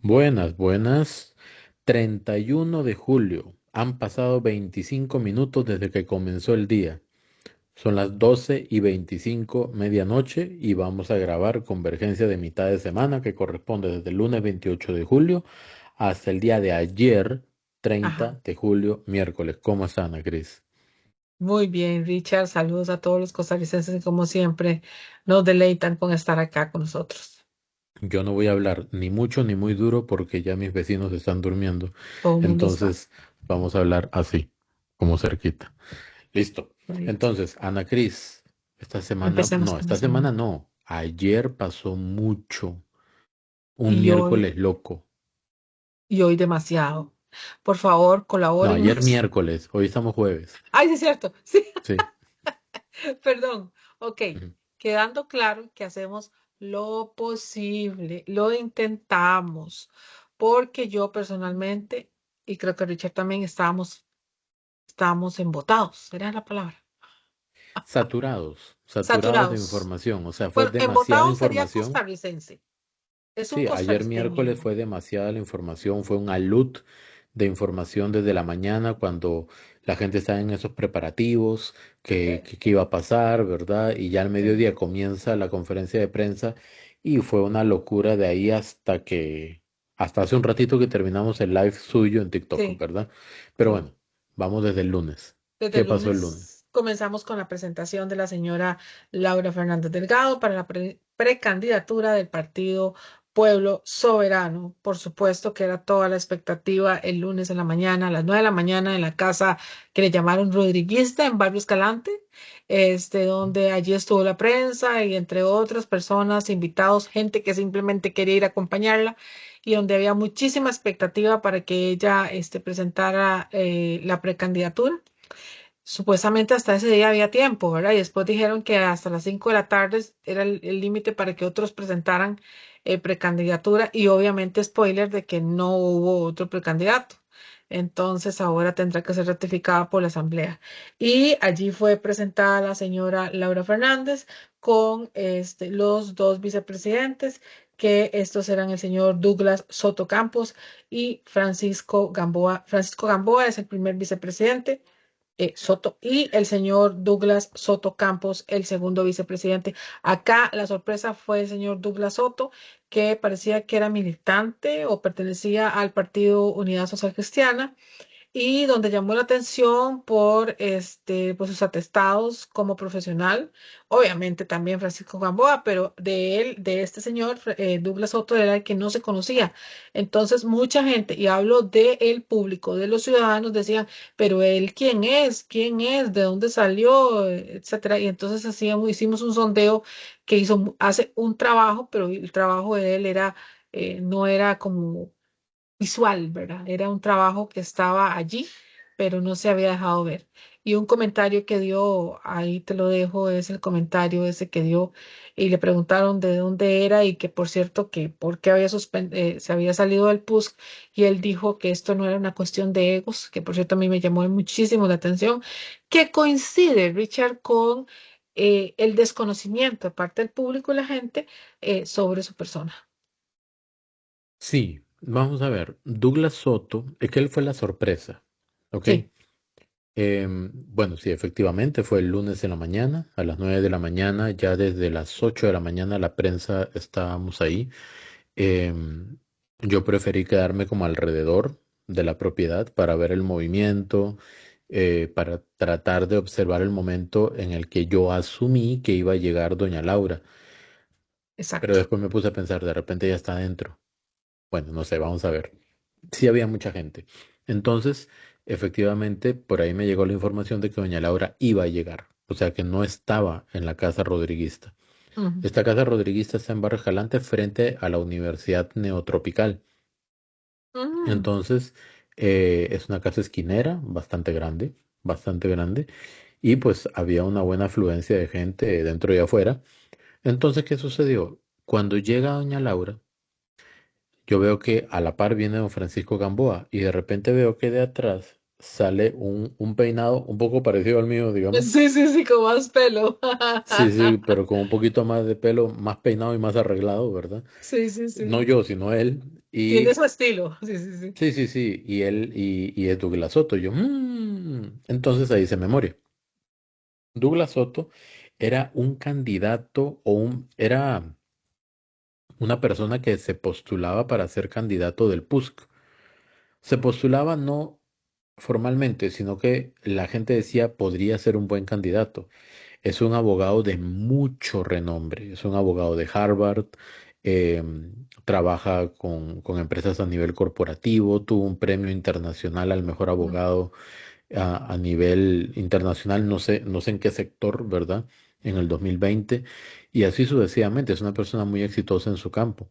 Buenas, buenas. 31 de julio. Han pasado 25 minutos desde que comenzó el día. Son las 12:25, medianoche, y vamos a grabar Convergencia de mitad de semana que corresponde desde el lunes 28 de julio hasta el día de ayer, Ajá. 30 de julio, miércoles. ¿Cómo está, Ana Cris? Muy bien, Richard. Saludos a todos los costarricenses que, como siempre, nos deleitan con estar acá con nosotros. Yo no voy a hablar ni mucho ni muy duro porque ya mis vecinos están durmiendo. Todo el mundo está. Entonces vamos a hablar así, como cerquita. Listo. Correcto. Entonces, Ana Cris, Empecemos con la esta semana. semana no. Ayer pasó mucho. Un Y hoy, miércoles loco. y hoy demasiado. Por favor, No, ayer colabórennos. miércoles, hoy estamos jueves. Ay, sí, es cierto. Sí, Sí. perdón. Ok. Ujú. Quedando claro que hacemos lo posible, lo intentamos, porque yo personalmente, y creo que Richard también, estábamos embotados, era la palabra. Saturados de Saturados. información. O sea, fue Bueno, demasiada embotado sería información. costarricense. Es un Sí, ayer miércoles costarriceño. fue demasiada la información, fue un alut de información desde la mañana cuando la gente estaba en esos preparativos, Sí, qué iba a pasar, ¿verdad? Y ya al sí, mediodía comienza la conferencia de prensa y fue una locura de ahí hasta hace un ratito que terminamos el live suyo en TikTok, sí, ¿verdad? Pero sí. bueno, vamos desde el lunes. Desde ¿Qué el pasó el lunes? lunes comenzamos con la presentación de la señora Laura Fernández Delgado para la precandidatura del partido Pueblo Soberano. Por supuesto que era toda la expectativa el lunes en la mañana, a las 9 de la mañana, en la casa que le llamaron Rodriguista en Barrio Escalante, donde allí estuvo la prensa y entre otras personas, invitados, gente que simplemente quería ir a acompañarla y donde había muchísima expectativa para que ella presentara la precandidatura. Supuestamente hasta ese día había tiempo, ¿verdad? Y después dijeron que hasta las 5 de la tarde era el límite para que otros presentaran precandidatura y obviamente spoiler de que no hubo otro precandidato. Entonces ahora tendrá que ser ratificada por la Asamblea. Y allí fue presentada la señora Laura Fernández con los dos vicepresidentes, que estos eran el señor Douglas Soto Campos y Francisco Gamboa. Francisco Gamboa es el primer vicepresidente. Soto y el señor Douglas Soto Campos, el segundo vicepresidente. Acá la sorpresa fue el señor Douglas Soto, que parecía que era militante o pertenecía al Partido Unidad Social Cristiana y donde llamó la atención por pues sus atestados como profesional, obviamente también Francisco Gamboa, pero de él, de este señor, Douglas Soto, era el que no se conocía. Entonces, mucha gente, y hablo del público, de los ciudadanos, decían, pero él, ¿quién es? ¿Quién es? ¿De dónde salió? Etcétera. Y entonces hicimos un sondeo que hace un trabajo, pero el trabajo de él no era como visual, ¿verdad? Era un trabajo que estaba allí, pero no se había dejado ver. Y un comentario que dio, ahí te lo dejo, es el comentario ese que dio y le preguntaron de dónde era y que por cierto que por qué se había salido del PUSC y él dijo que esto no era una cuestión de egos, que por cierto a mí me llamó muchísimo la atención, que coincide, Richard, con el desconocimiento de parte del público y la gente sobre su persona. Sí, vamos a ver. Douglas Soto, es que él fue la sorpresa, ¿ok? Sí. Bueno, sí, efectivamente, fue el lunes en la mañana, a las 9 de la mañana, ya desde las 8 de la mañana la prensa estábamos ahí. Em, yo preferí quedarme como alrededor de la propiedad para ver el movimiento, para tratar de observar el momento en el que yo asumí que iba a llegar doña Laura, pero Exacto. después me puse a pensar, de repente ya está adentro. Bueno, no sé, vamos a ver. Sí había mucha gente. Entonces, efectivamente, por ahí me llegó la información de que doña Laura iba a llegar, o sea que no estaba en la casa rodriguista. Ujú. Esta casa rodriguista está en Barrio Escalante frente a la Universidad Neotropical. Mm, Entonces, es una casa esquinera, bastante grande, y pues había una buena afluencia de gente dentro y afuera. Entonces, ¿qué sucedió? Cuando llega doña Laura, yo veo que a la par viene don Francisco Gamboa y de repente veo que de atrás sale un peinado un poco parecido al mío, digamos. sí, sí, sí, con más pelo. Sí, sí, pero con un poquito más de pelo, más peinado y más arreglado, ¿verdad? Sí, sí, No sí. yo, sino él. Tiene Y su estilo. Sí, sí, sí. sí, sí, sí, y él, y es Douglas Soto. Yo, entonces ahí hice memoria. Douglas Soto era un candidato era una persona que se postulaba para ser candidato del PUSC. Se postulaba no formalmente, sino que la gente decía podría ser un buen candidato. Es un abogado de mucho renombre, es un abogado de Harvard, trabaja con empresas a nivel corporativo, tuvo un premio internacional al mejor Mm. abogado a nivel internacional, no sé en qué sector, ¿verdad? En el 2020, y así sucesivamente, es una persona muy exitosa en su campo.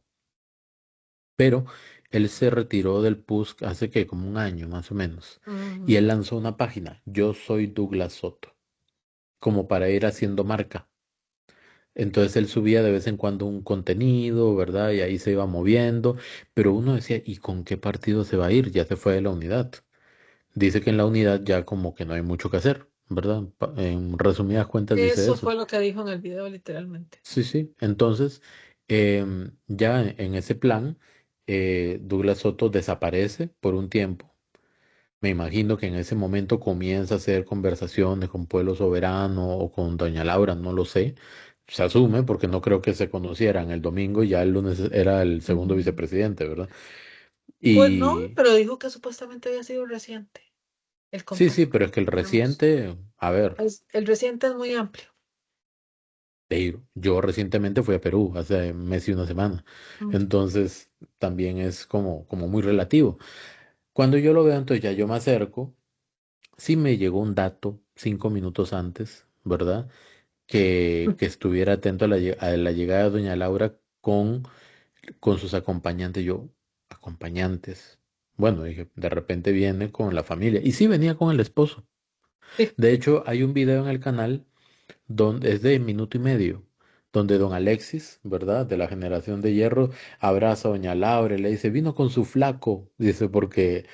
Pero él se retiró del PUSC hace que como un año más o menos, y él Ujú. lanzó una página, Yo soy Douglas Soto, como para ir haciendo marca. Entonces él subía de vez en cuando un contenido, ¿verdad? Y ahí se iba moviendo, pero uno decía, ¿y con qué partido se va a ir? Ya se fue de la unidad. Dice que en la unidad ya como que no hay mucho que hacer, ¿verdad? En resumidas cuentas dice Eso eso. fue lo que dijo en el video, literalmente. Sí, sí. Entonces, ya en ese plan, Douglas Soto desaparece por un tiempo. Me imagino que en ese momento comienza a hacer conversaciones con Pueblo Soberano o con Doña Laura, no lo sé. Se asume porque no creo que se conocieran el domingo y ya el lunes era el segundo Mm. vicepresidente, ¿verdad? Pues no, Y pero dijo que supuestamente había sido reciente el sí, sí, contacto pero es que el entre ambos. reciente, a ver, El reciente es muy amplio. yo recientemente fui a Perú hace mes y una semana, Mm. entonces también es como muy relativo. Cuando yo lo veo, entonces ya yo me acerco, sí me llegó un dato 5 minutos antes, ¿verdad? Que estuviera atento a la llegada de doña Laura con sus acompañantes. Yo, acompañantes. Bueno, dije, de repente viene con la familia. Y sí, venía con el esposo. Sí. De hecho, hay un video en el canal donde es de minuto y medio, donde don Alexis, ¿verdad? De la generación de hierro, abraza a doña Laura y le dice, vino con su flaco. Dice, porque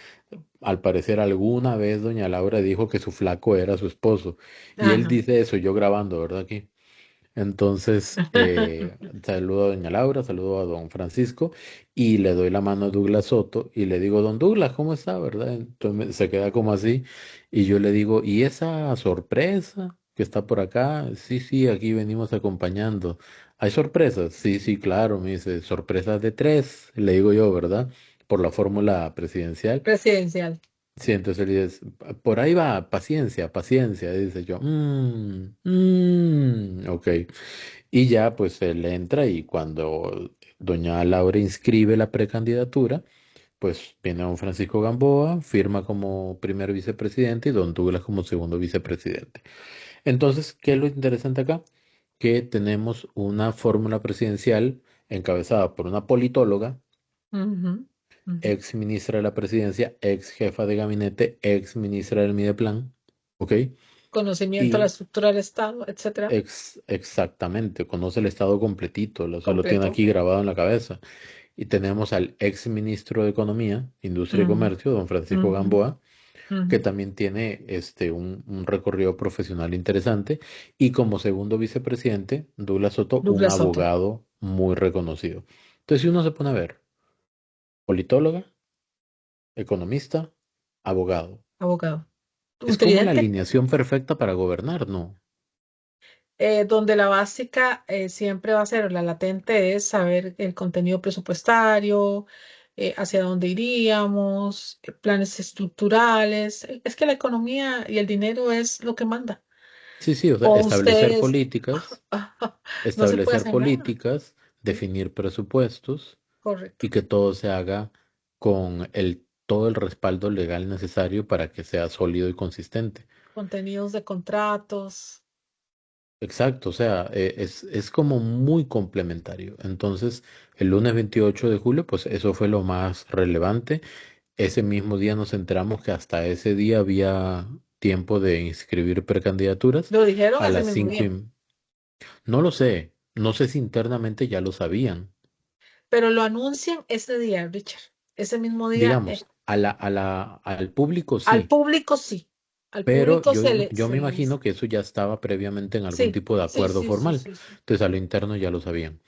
al parecer alguna vez doña Laura dijo que su flaco era su esposo. Y él Ajá. dice eso, yo grabando, ¿verdad? Aquí. Entonces, saludo a doña Laura, saludo a don Francisco y le doy la mano a Douglas Soto y le digo, don Douglas, ¿cómo está, verdad? Entonces se queda como así y yo le digo, ¿y esa sorpresa que está por acá? Sí, sí, aquí venimos acompañando. ¿Hay sorpresas? Sí, sí, claro, me dice, sorpresas de tres, le digo yo, ¿verdad? Por la fórmula presidencial. Presidencial. Sí, entonces él dice, por ahí va, paciencia, paciencia, dice yo, ok. Y ya pues él entra y cuando doña Laura inscribe la precandidatura, pues viene don Francisco Gamboa, firma como primer vicepresidente y don Douglas como segundo vicepresidente. Entonces, ¿qué es lo interesante acá? Que tenemos una fórmula presidencial encabezada por una politóloga, Ujú, ujú. ex ministra de la presidencia, ex jefa de gabinete, ex ministra del Mideplan, ¿ok? Conocimiento de la Y estructura del Estado, etcétera. exactamente, conoce el estado completito, lo tiene Completo. aquí grabado en la cabeza. Y tenemos al ex ministro de Economía, Industria y Ujú, Comercio, don Francisco ujú, Gamboa, que ujú. también tiene un recorrido profesional interesante. Y como segundo vicepresidente, Douglas Soto, un Douglas Soto, abogado muy reconocido. Entonces, si uno se pone a ver, politóloga, economista, abogado. abogado. Un Es como la tridente, alineación perfecta para gobernar, ¿no? donde la básica siempre va a ser, la latente es saber el contenido presupuestario, hacia dónde iríamos, planes estructurales. Es que la economía y el dinero es lo que manda. Sí, sí, o sea, O ustedes, no se puede establecer hacer nada. políticas, Sí, definir presupuestos correcto. y que todo se haga con todo el respaldo legal necesario para que sea sólido y consistente. Contenidos de contratos. Exacto, o sea, es como muy complementario. Entonces, el lunes 28 de julio, pues eso fue lo más relevante. Ese mismo día nos enteramos que hasta ese día había tiempo de inscribir precandidaturas Lo dijeron a ese las mismo 5 día, y... No lo sé, no sé si internamente ya lo sabían. pero lo anuncian ese día, Richard. Ese mismo día, Digamos, al público al sí, público sí. Al pero público yo me imagino que eso ya estaba previamente en algún Sí, tipo de sí, acuerdo sí, sí, formal. sí, sí. Entonces a lo interno ya lo sabían.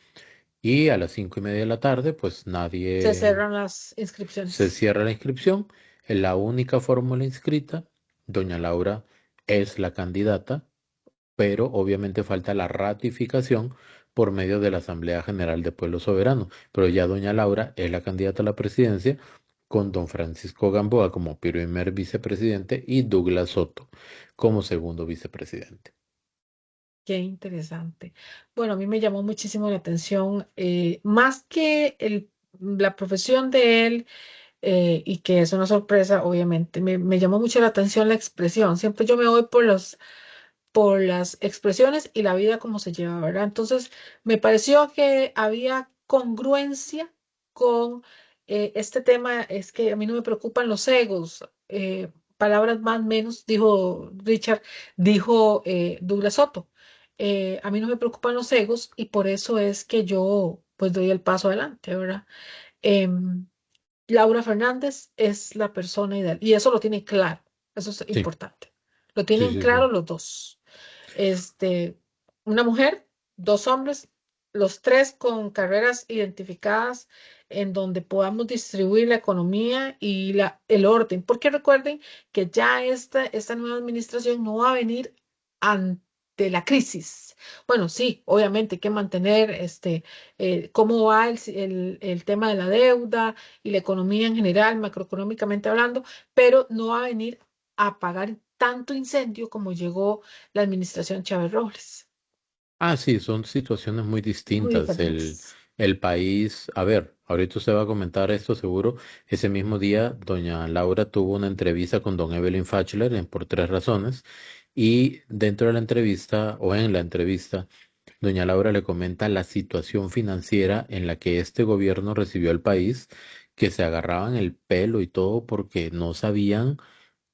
Y a las 5:30 de la tarde, pues Se nadie cerran las se inscripciones. cierra la inscripción. En la única fórmula inscrita, doña Laura es la candidata, pero obviamente falta la ratificación por medio de la Asamblea General de Pueblo Soberano. Pero ya doña Laura es la candidata a la presidencia con don Francisco Gamboa como primer vicepresidente y Douglas Soto como segundo vicepresidente. Qué interesante. Bueno, a mí me llamó muchísimo la atención, más que la profesión de él, y que es una sorpresa, obviamente, me llamó mucho la atención la expresión. Siempre yo me voy por las expresiones y la vida como se lleva, ¿verdad? Entonces, me pareció que había congruencia con este tema, es que a mí no me preocupan los egos, palabras más menos, dijo Richard, dijo Douglas Soto. A mí no me preocupan los egos y por eso es que yo pues doy el paso adelante, ¿verdad? Em, Laura Fernández es la persona ideal y eso lo tiene claro, eso es Sí, importante. Lo sí, tienen sí, claro sí. los dos. Este, una mujer, dos hombres, los tres con carreras identificadas en donde podamos distribuir la economía y el orden. Porque recuerden que ya esta nueva administración no va a venir ante la crisis. Bueno, sí, obviamente hay que mantener cómo va el tema de la deuda y la economía en general, macroeconómicamente hablando, pero no va a venir a apagar tanto incendio como llegó la administración Chávez Robles. Ah, sí, son situaciones muy Muy distintas. diferentes. El país, a ver, ahorita usted va a comentar esto seguro. Ese mismo día, doña Laura tuvo una entrevista con don Evelyn Fachler en Por Tres Razones. Y dentro de la entrevista, o en la entrevista, doña Laura le comenta la situación financiera en la que este gobierno recibió al país, que se agarraban el pelo y todo porque no sabían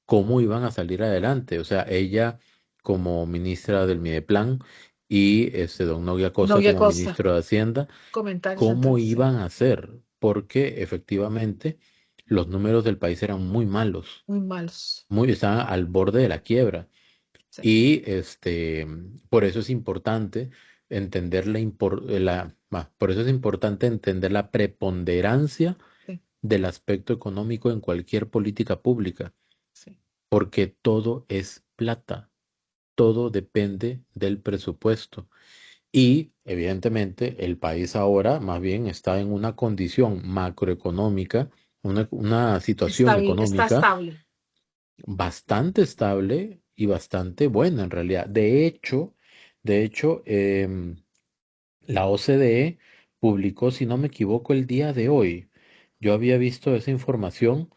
cómo iban a salir adelante. O sea, ella como ministra del Mideplan y don Nogui No Acosta había como costa. ministro de Hacienda, Comentarios cómo entonces, sí. iban a hacer, porque efectivamente los números del país eran muy malos, Muy malos. estaban al borde de la quiebra. Sí, Y por eso es importante entender por eso es importante entender la preponderancia sí, del aspecto económico en cualquier política pública, sí. porque todo es plata, todo depende del presupuesto. Y evidentemente el país ahora más bien está en una condición macroeconómica, una situación Está económica estable. bastante estable y bastante buena en realidad. De hecho, la OCDE publicó, si no me equivoco, el día de hoy. Yo había visto esa información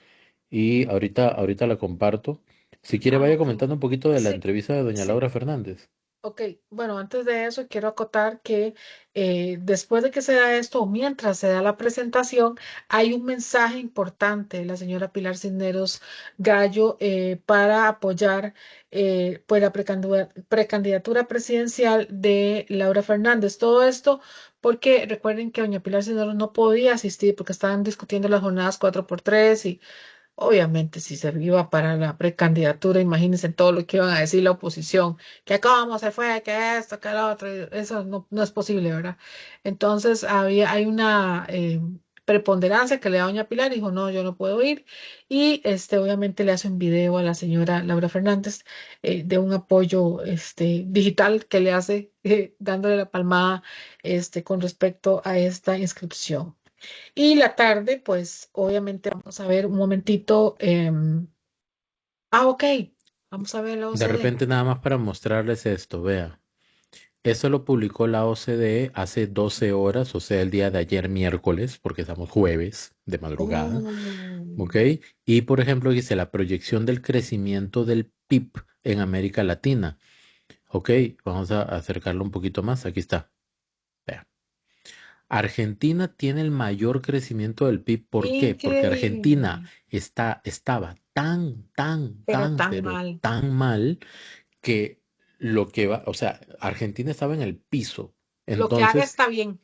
y ahorita la comparto. Si quiere, Ah, vaya ok. comentando un poquito de la Sí, entrevista de doña sí. Laura Fernández. Ok, bueno, antes de eso quiero acotar que después de que se da esto o mientras se da la presentación, hay un mensaje importante de la señora Pilar Cisneros Gallo para apoyar pues la precandidatura presidencial de Laura Fernández. Todo esto porque recuerden que doña Pilar Cisneros no podía asistir porque estaban discutiendo las jornadas 4x3 y obviamente, si se iba para la precandidatura, imagínense todo lo que iban a decir la oposición, que cómo se fue, que esto, que lo otro, y eso no es posible, ¿verdad? Entonces hay una preponderancia que le da doña Pilar, dijo, no, yo no puedo ir, y obviamente le hace un video a la señora Laura Fernández de un apoyo digital que le hace, dándole la palmada con respecto a esta inscripción. Y la tarde, pues obviamente vamos a ver un momentito. Ok, vamos a ver la De OCDE. repente, nada más para mostrarles esto, vea. Esto lo publicó la OCDE hace 12 horas, o sea, el día de ayer miércoles, porque estamos jueves de madrugada, Oh, ¿ok? Y por ejemplo, dice la proyección del crecimiento del PIB en América Latina. Ok, vamos a acercarlo un poquito más. Aquí está. Vea. Argentina tiene el mayor crecimiento del PIB. ¿Por qué? Porque Argentina increíble, estaba pero tan pero mal. tan mal que o sea, Argentina estaba en el piso. Lo que haga Entonces, está bien.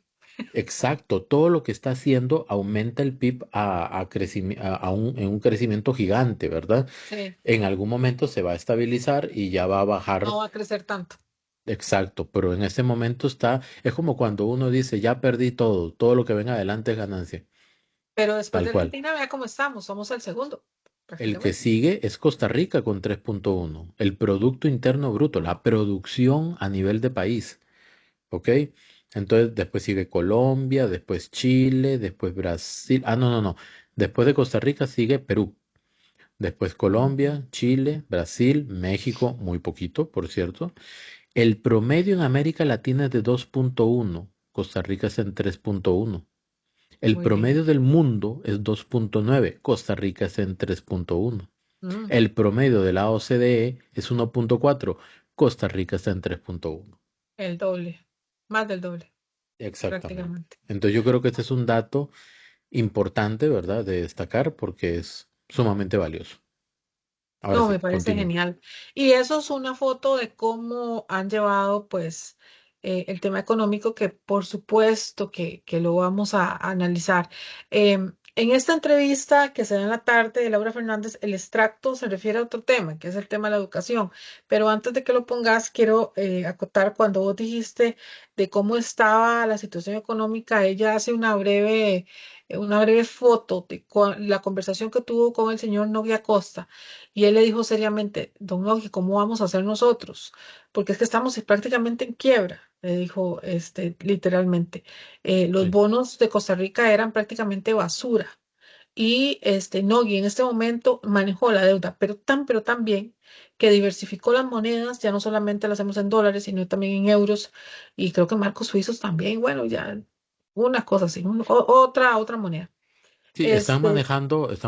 exacto, todo lo que está haciendo aumenta el PIB en un crecimiento gigante, ¿verdad? Sí, En algún momento se va a estabilizar y ya va a no bajar. va a crecer tanto. exacto, pero en este momento está, es como cuando uno dice, ya perdí todo, todo lo que venga adelante es ganancia, Pero después tal de cual. Argentina, vea cómo estamos, somos el segundo, El que prácticamente. sigue es Costa Rica con 3.1, el Producto Interno Bruto, la producción a nivel de país, ¿ok? Entonces después sigue Colombia, después Chile, después Brasil, no, después de Costa Rica sigue Perú. Después Ujú. Colombia, Chile, Brasil, México, muy poquito, por cierto. El promedio en América Latina es de 2.1, Costa Rica es en 3.1. El Muy bien. promedio del mundo es 2.9, Costa Rica es en 3.1. Mm, El promedio de la OCDE es 1.4, Costa Rica está en 3.1. el doble, más del doble, Exactamente. prácticamente. Entonces yo creo que este es un dato importante, ¿verdad?, de destacar porque es sumamente valioso. Ahora No, me sí, parece continúo. genial. Y eso es una foto de cómo han llevado, pues, el tema económico, que por supuesto que lo vamos a analizar. En esta entrevista que se da en la tarde de Laura Fernández, el extracto se refiere a otro tema, que es el tema de la educación. Pero antes de que lo pongas, quiero acotar cuando vos dijiste de cómo estaba la situación económica. Ella hace una breve foto de la conversación que tuvo con el señor Nogui Costa y él le dijo seriamente, don Logi, ¿cómo vamos a hacer nosotros? Porque es que estamos prácticamente en quiebra, le dijo literalmente. Los Sí. bonos de Costa Rica eran prácticamente basura. Y Nogui en este momento manejó la deuda, pero tan bien que diversificó las monedas, ya no solamente las hacemos en dólares, sino también en euros, y creo que en marcos suizos también, bueno, ya una cosa así, otra moneda. Sí, Este, están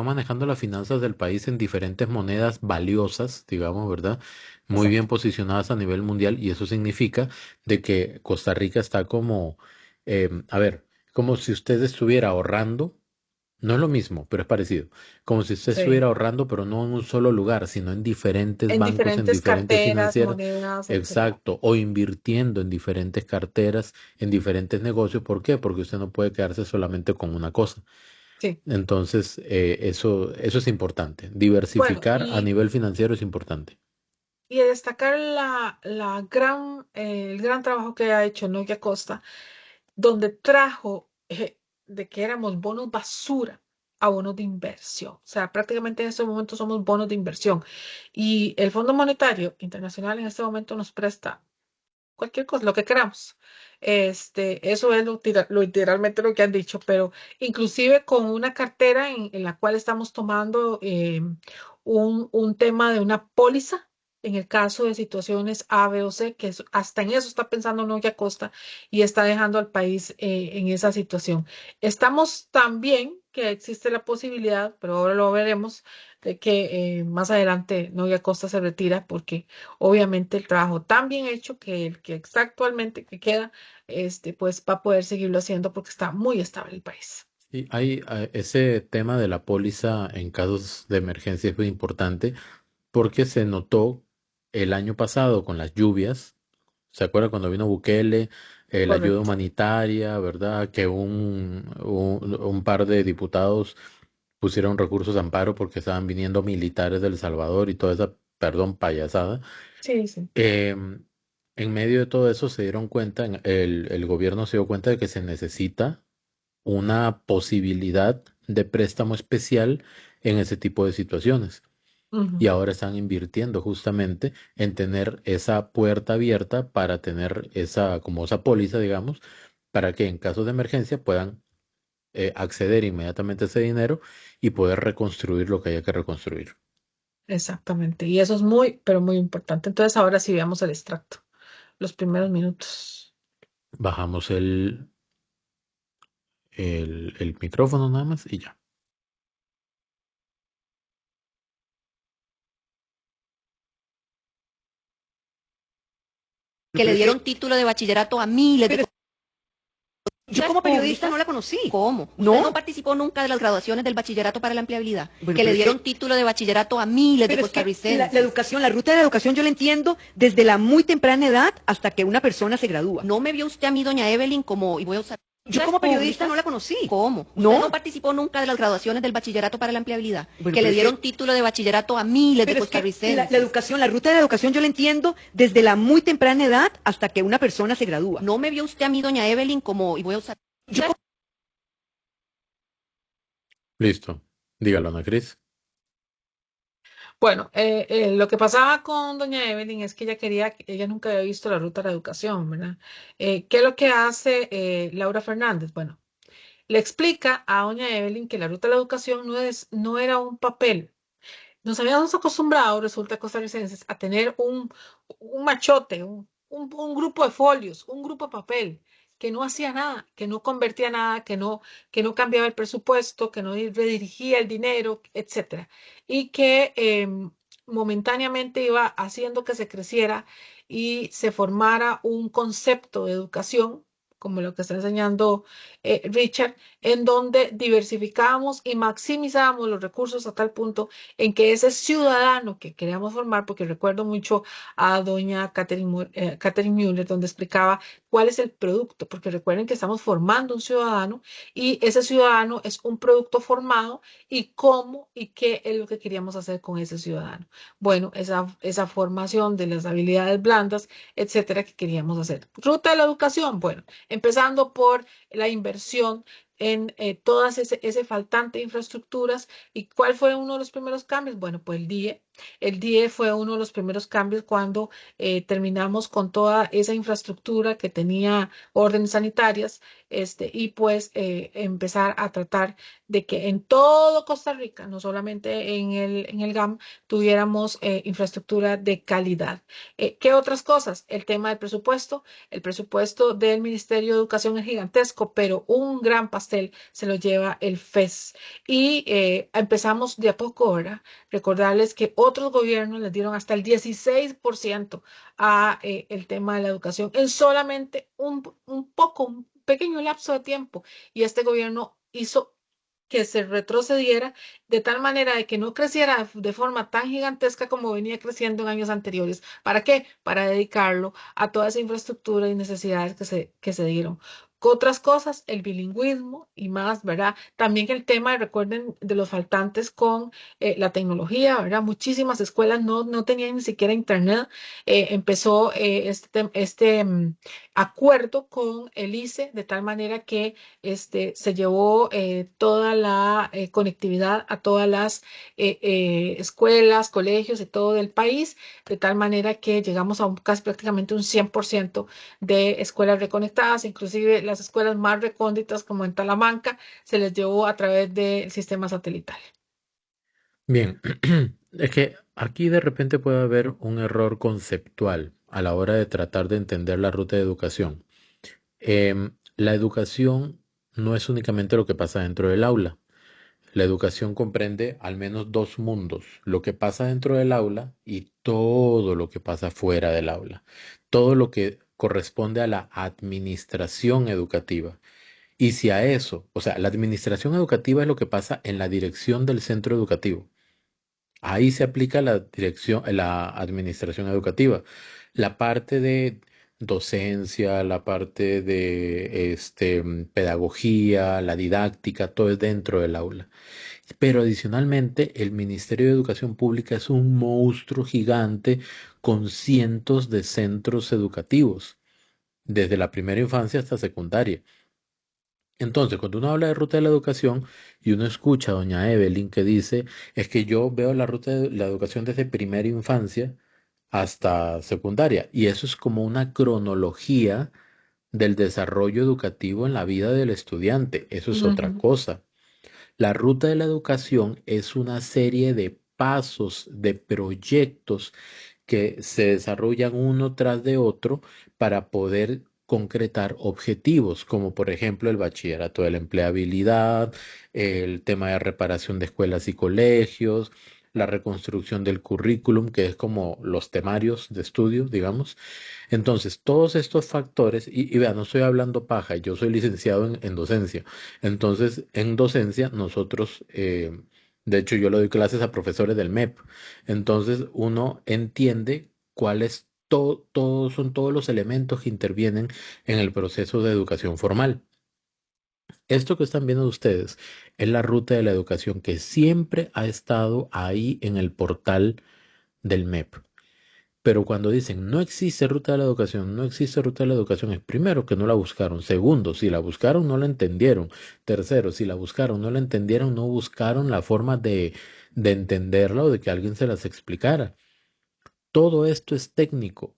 manejando las finanzas del país en diferentes monedas valiosas, digamos, ¿verdad? Muy bien exacto, posicionadas a nivel mundial y eso significa de que Costa Rica está como, a ver, como si usted estuviera ahorrando, no es lo mismo, pero es parecido, como si usted estuviera sí. ahorrando, pero no en un solo lugar, sino en diferentes En bancos, en diferentes diferentes carteras, financieras, monedas, etcétera. exacto, o invirtiendo en diferentes carteras, en diferentes negocios. ¿Por qué? Porque usted no puede quedarse solamente con una cosa. Sí. Entonces, eso es importante. Bueno, Diversificar a nivel financiero es importante. y destacar el gran trabajo que ha hecho Nokia Costa, donde trajo de que éramos bonos basura a bonos de inversión. O sea, prácticamente en este momento somos bonos de inversión. Y el Fondo Monetario Internacional en este momento nos presta cualquier cosa, lo que queramos. Eso es literalmente lo que han dicho, pero inclusive con una cartera en la cual estamos tomando un tema de una póliza en el caso de situaciones A, B o C, que hasta en eso está pensando Nokia Costa y está dejando al país en esa situación. Estamos también que existe la posibilidad, pero ahora lo veremos, de que más adelante Nokia Costa se retira porque obviamente el trabajo tan bien hecho que el que está actualmente que queda, pues va a poder seguirlo haciendo porque está muy estable el país. Y hay ese tema de la póliza en casos de emergencia es muy importante porque se notó el año pasado con las lluvias. ¿Se acuerda cuando vino Bukele, la ayuda Correcto. humanitaria, ¿verdad? Que un par de diputados pusieron recursos de amparo porque estaban viniendo militares del Salvador y toda esa, perdón, payasada. Sí, sí, En medio de todo eso se dieron cuenta, el gobierno se dio cuenta de que se necesita una posibilidad de préstamo especial en ese tipo de situaciones. Y ujú, ahora están invirtiendo justamente en tener esa puerta abierta para tener esa, como esa póliza, digamos, para que en caso de emergencia puedan acceder inmediatamente a ese dinero y poder reconstruir lo que haya que reconstruir. exactamente. Y eso es muy, pero muy importante. Entonces ahora sí veamos el extracto, los primeros minutos. Bajamos el micrófono nada más y ya. Que le dieron título de bachillerato a miles de... Yo como periodista Pública. no la conocí. ¿Cómo? ¿Usted no participó nunca de las graduaciones del bachillerato para la empleabilidad? Bueno, que le dieron título de bachillerato a miles de Pero es que costarricenses. la educación, la ruta de la educación yo la entiendo desde la muy temprana edad hasta que una persona se gradúa. No me vio usted a mí, doña Evelyn, como, y voy a usar Yo Escuelas como periodista no públicas. la conocí. ¿Cómo? ¿Usted ¿No? no participó nunca de las graduaciones del bachillerato para la empleabilidad? Bueno, Que le pero es dieron que, título de bachillerato a miles de pero es que la costarricenses. educación, la ruta de la educación yo la entiendo desde la muy temprana edad hasta que una persona se gradúa. No me vio usted a mí, doña Evelyn, como, y voy a usar... Yo Listo. Dígalo, Ana Cris. Bueno, lo que pasaba con doña Evelyn es que ella nunca había visto la ruta de la educación, ¿verdad? ¿Qué es lo que hace Laura Fernández? Bueno, le explica a doña Evelyn que la ruta de la educación no era un papel. Nos habíamos acostumbrado, resulta, costarricenses, a tener un machote, un grupo de folios, un grupo de papel que no hacía nada, que no convertía nada, que no cambiaba el presupuesto, que no redirigía el dinero, etcétera, y que momentáneamente iba haciendo que se creciera y se formara un concepto de educación, como lo que está enseñando Richard, en donde diversificábamos y maximizábamos los recursos a tal punto en que ese ciudadano que queríamos formar, porque recuerdo mucho a doña Catherine Müller, donde explicaba cuál es el producto, porque recuerden que estamos formando un ciudadano y ese ciudadano es un producto formado y cómo y qué es lo que queríamos hacer con ese ciudadano. Bueno, esa formación de las habilidades blandas, etcétera, que queríamos hacer. Ruta de la educación, bueno, empezando por la inversión en todas ese faltante de infraestructuras. ¿Y cuál fue uno de los primeros cambios? Bueno, pues el DIE. El DIE fue uno de los primeros cambios cuando terminamos con toda esa infraestructura que tenía órdenes sanitarias, y pues empezar a tratar de que en todo Costa Rica, no solamente en el GAM, tuviéramos infraestructura de calidad. ¿Qué otras cosas? El tema del presupuesto. El presupuesto del Ministerio de Educación es gigantesco, pero un gran pastel se lo lleva el FES. Y empezamos de a poco, ¿verdad? Recordarles que otros gobiernos les dieron hasta el 16% a el tema de la educación en solamente un pequeño lapso de tiempo. Y este gobierno hizo que se retrocediera de tal manera de que no creciera de forma tan gigantesca como venía creciendo en años anteriores. ¿Para qué? Para dedicarlo a toda esa infraestructura y necesidades que se dieron. Otras cosas, el bilingüismo y más, ¿verdad? También el tema, recuerden, de los faltantes con la tecnología, ¿verdad? Muchísimas escuelas no tenían ni siquiera internet. Empezó acuerdo con el ICE de tal manera que se llevó toda la conectividad a todas las escuelas, colegios y todo del país, de tal manera que llegamos a casi prácticamente un 100% de escuelas reconectadas, inclusive las escuelas más recónditas como en Talamanca, se les llevó a través del sistema satelital. Bien, es que aquí de repente puede haber un error conceptual a la hora de tratar de entender la ruta de educación. La educación no es únicamente lo que pasa dentro del aula. La educación comprende al menos dos mundos, lo que pasa dentro del aula y todo lo que pasa fuera del aula, todo lo que corresponde a la administración educativa. Y si a eso, o sea, la administración educativa es lo que pasa en la dirección del centro educativo. Ahí se aplica la dirección, la administración educativa. La parte de docencia, la parte de pedagogía, la didáctica, todo es dentro del aula. Pero adicionalmente, el Ministerio de Educación Pública es un monstruo gigante con cientos de centros educativos, desde la primera infancia hasta secundaria. Entonces, cuando uno habla de ruta de la educación y uno escucha a doña Evelyn que dice, es que yo veo la ruta de la educación desde primera infancia hasta secundaria, y eso es como una cronología del desarrollo educativo en la vida del estudiante. Eso es otra Ujú. cosa. La ruta de la educación es una serie de pasos, de proyectos que se desarrollan uno tras de otro para poder concretar objetivos, como por ejemplo el bachillerato de la empleabilidad, el tema de reparación de escuelas y colegios, la reconstrucción del currículum, que es como los temarios de estudio, digamos. Entonces, todos estos factores, y vea, no estoy hablando paja, yo soy licenciado en docencia. Entonces, en docencia, nosotros, de hecho, yo le doy clases a profesores del MEP. Entonces, uno entiende cuáles son todos los elementos que intervienen en el proceso de educación formal. Esto que están viendo ustedes es la ruta de la educación que siempre ha estado ahí en el portal del MEP. Pero cuando dicen no existe ruta de la educación, no existe ruta de la educación, es primero que no la buscaron. Segundo, si la buscaron, no la entendieron. Tercero, si la buscaron, no la entendieron, no buscaron la forma de entenderla o de que alguien se las explicara. Todo esto es técnico.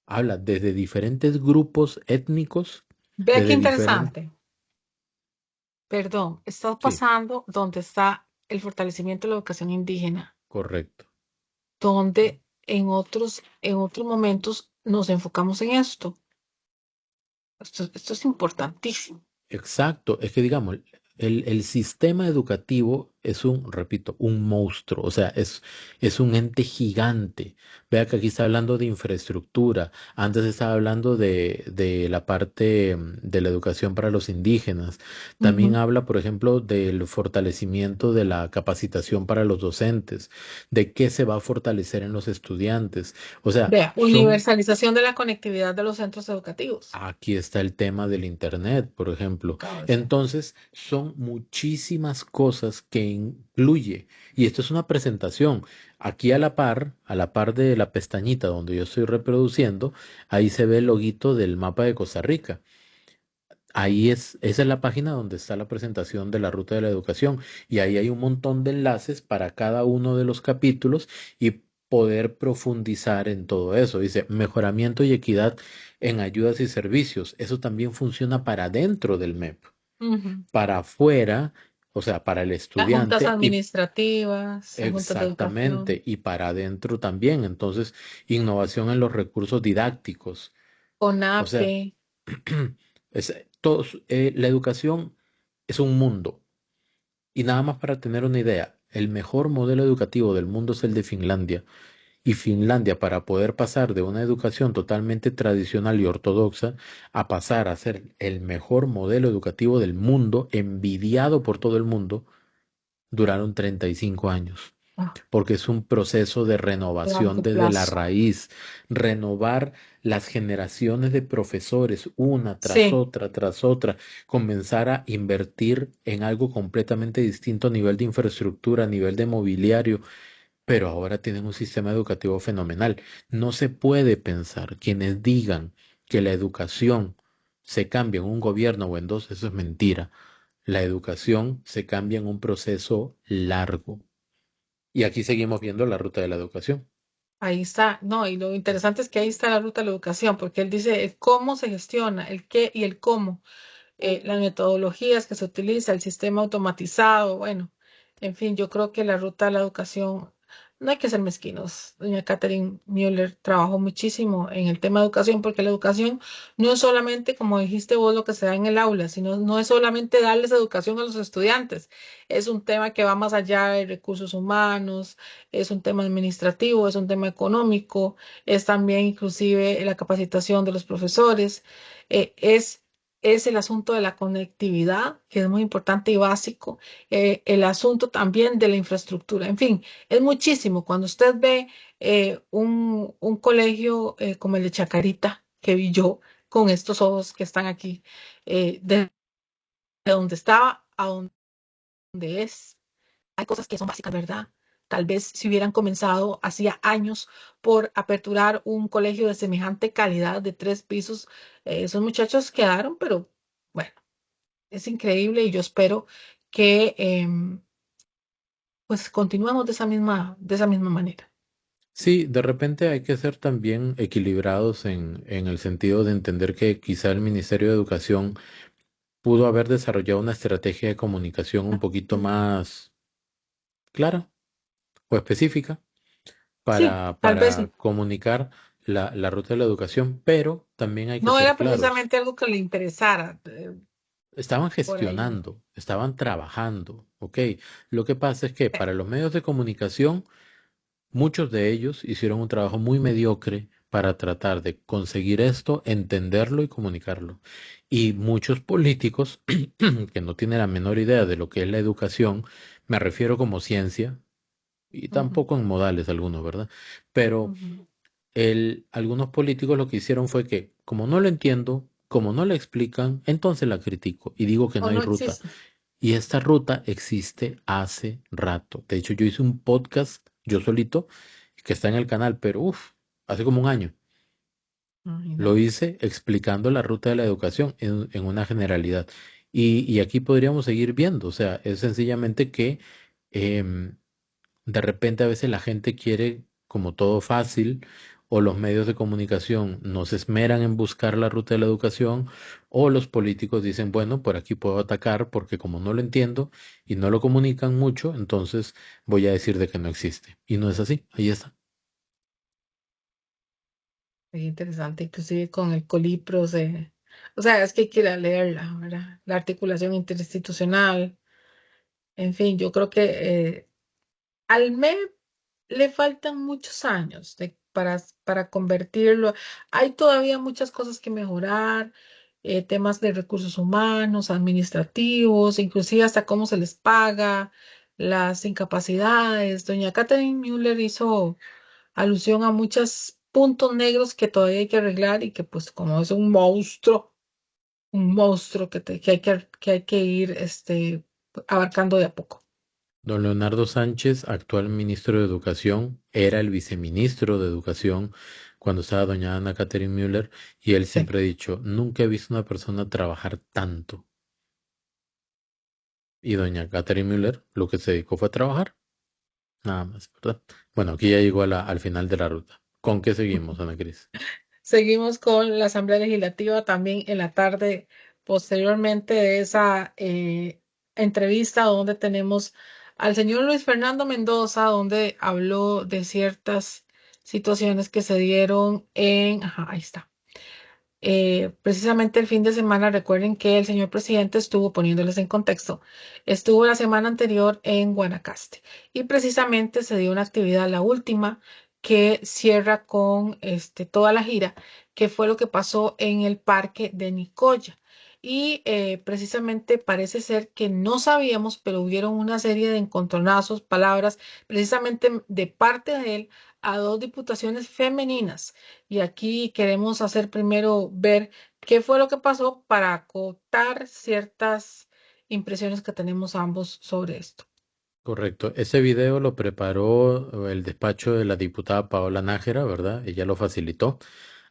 Habla desde diferentes grupos étnicos, Vea qué desde diferentes... interesante. Perdón, está Sí, pasando donde está el fortalecimiento de la educación indígena, correcto. donde en otros momentos nos enfocamos en esto. Esto es importantísimo. Exacto, es que digamos, el sistema educativo es repito, un monstruo, o sea, es un ente gigante. Vea que aquí está hablando de infraestructura, antes estaba hablando de la parte de la educación para los indígenas, también Ujú. habla, por ejemplo, del fortalecimiento de la capacitación para los docentes, de qué se va a fortalecer en los estudiantes. O sea, Vea, son universalización de la conectividad de los centros educativos. aquí está el tema del Internet, por ejemplo. Acabo de decir. Entonces, son muchísimas cosas que incluye. Y esto es una presentación. Aquí a la par de la pestañita donde yo estoy reproduciendo, ahí se ve el loguito del mapa de Costa Rica. Esa es la página donde está la presentación de la ruta de la educación y ahí hay un montón de enlaces para cada uno de los capítulos y poder profundizar en todo eso. Dice, mejoramiento y equidad en ayudas y servicios. Eso también funciona para dentro del MEP, Ujú. para afuera, o sea, para el Las juntas estudiante y administrativas, las juntas de educación, exactamente, y para adentro también. Entonces, innovación en los recursos didácticos. O sea, CONAPE. la educación es un mundo. Y nada más para tener una idea, el mejor modelo educativo del mundo es el de Finlandia. Y Finlandia, para poder pasar de una educación totalmente tradicional y ortodoxa a pasar a ser el mejor modelo educativo del mundo, envidiado por todo el mundo, duraron 35 años Ah, porque es un proceso de renovación largo desde la plazo. raíz, renovar las generaciones de profesores una Sí, tras otra, comenzar a invertir en algo completamente distinto a nivel de infraestructura, a nivel de mobiliario, pero ahora tienen un sistema educativo fenomenal. No se puede pensar quienes digan que la educación se cambia en un gobierno o en dos, eso es mentira. La educación se cambia en un proceso largo. Y aquí seguimos viendo la ruta de la educación. ahí está. No, y lo interesante es que ahí está la ruta de la educación, porque él dice el cómo se gestiona, el qué y el cómo. Las metodologías que se utiliza, el sistema automatizado, bueno, en fin, yo creo que la ruta de la educación, no hay que ser mezquinos. Doña Catherine Müller trabajó muchísimo en el tema de educación, porque la educación no es solamente, como dijiste vos, lo que se da en el aula, sino no es solamente darles educación a los estudiantes, es un tema que va más allá de recursos humanos, es un tema administrativo, es un tema económico, es también inclusive la capacitación de los profesores, es el asunto de la conectividad, que es muy importante y básico, el asunto también de la infraestructura, en fin, es muchísimo. Cuando usted ve un colegio como el de Chacarita, que vi yo, con estos ojos que están aquí, de donde estaba a donde es, hay cosas que son básicas, ¿verdad? Tal vez si hubieran comenzado hacía años por aperturar un colegio de semejante calidad de 3 pisos, esos muchachos quedaron, pero bueno, es increíble y yo espero que pues continuemos de esa misma manera. Sí, de repente hay que ser también equilibrados en el sentido de entender que quizá el Ministerio de Educación pudo haber desarrollado una estrategia de comunicación un poquito más clara o específica Sí, tal vez para comunicar la ruta de la educación, pero también hay que no ser era claros. precisamente algo que le interesara Estaban por ahí. gestionando, estaban trabajando, ¿ok? Lo que pasa es que para los medios de comunicación, muchos de ellos hicieron un trabajo muy mediocre para tratar de conseguir esto, entenderlo y comunicarlo. Y muchos políticos que no tienen la menor idea de lo que es la educación, me refiero como ciencia, y Ujú, tampoco en modales algunos, ¿verdad? Pero ujú. algunos políticos lo que hicieron fue que, como no lo entiendo, como no la explican, entonces la critico y digo que no O hay no ruta. existe. Y esta ruta existe hace rato. De hecho, yo hice un podcast yo solito que está en el canal, pero hace como un año. Lo Imagínate. hice explicando la ruta de la educación en una generalidad. Y aquí podríamos seguir viendo. O sea, es sencillamente que em, de repente a veces la gente quiere como todo fácil, o los medios de comunicación no se esmeran en buscar la ruta de la educación, o los políticos dicen, bueno, por aquí puedo atacar porque como no lo entiendo y no lo comunican mucho, entonces voy a decir de que no existe. Y no es así, ahí está. Es interesante, inclusive con el colipro o sea, es que hay que ir a leerla, ¿verdad? La articulación interinstitucional, en fin, yo creo que al MEP le faltan muchos años para convertirlo. Hay todavía muchas cosas que mejorar, temas de recursos humanos, administrativos, inclusive hasta cómo se les paga, las incapacidades. Doña Catherine Müller hizo alusión a muchos puntos negros que todavía hay que arreglar y que pues como es un monstruo que hay que ir abarcando de a poco. Don Leonardo Sánchez, actual ministro de Educación, era el viceministro de Educación cuando estaba doña Ana Catherine Müller, y él Sí. siempre ha dicho, nunca he visto una persona trabajar tanto. Y doña Catherine Müller lo que se dedicó fue a trabajar, nada más, ¿verdad? Bueno, aquí ya llegó al final de la ruta. ¿Con qué seguimos, Ana Cris? Seguimos con la Asamblea Legislativa también en la tarde, posteriormente de esa entrevista donde tenemos al señor Luis Fernando Mendoza, donde habló de ciertas situaciones que se dieron ajá, ahí está. Precisamente el fin de semana, recuerden que el señor presidente estuvo, poniéndoles en contexto, estuvo la semana anterior en Guanacaste y precisamente se dio una actividad, la última, que cierra con toda la gira, que fue lo que pasó en el parque de Nicoya. Y precisamente parece ser que no sabíamos, pero hubieron una serie de encontronazos, palabras, precisamente de parte de él a dos diputaciones femeninas y aquí queremos hacer primero ver qué fue lo que pasó para acotar ciertas impresiones que tenemos ambos sobre esto. Correcto. Ese video lo preparó el despacho de la diputada Paola Nájera, ¿verdad? Ella lo facilitó,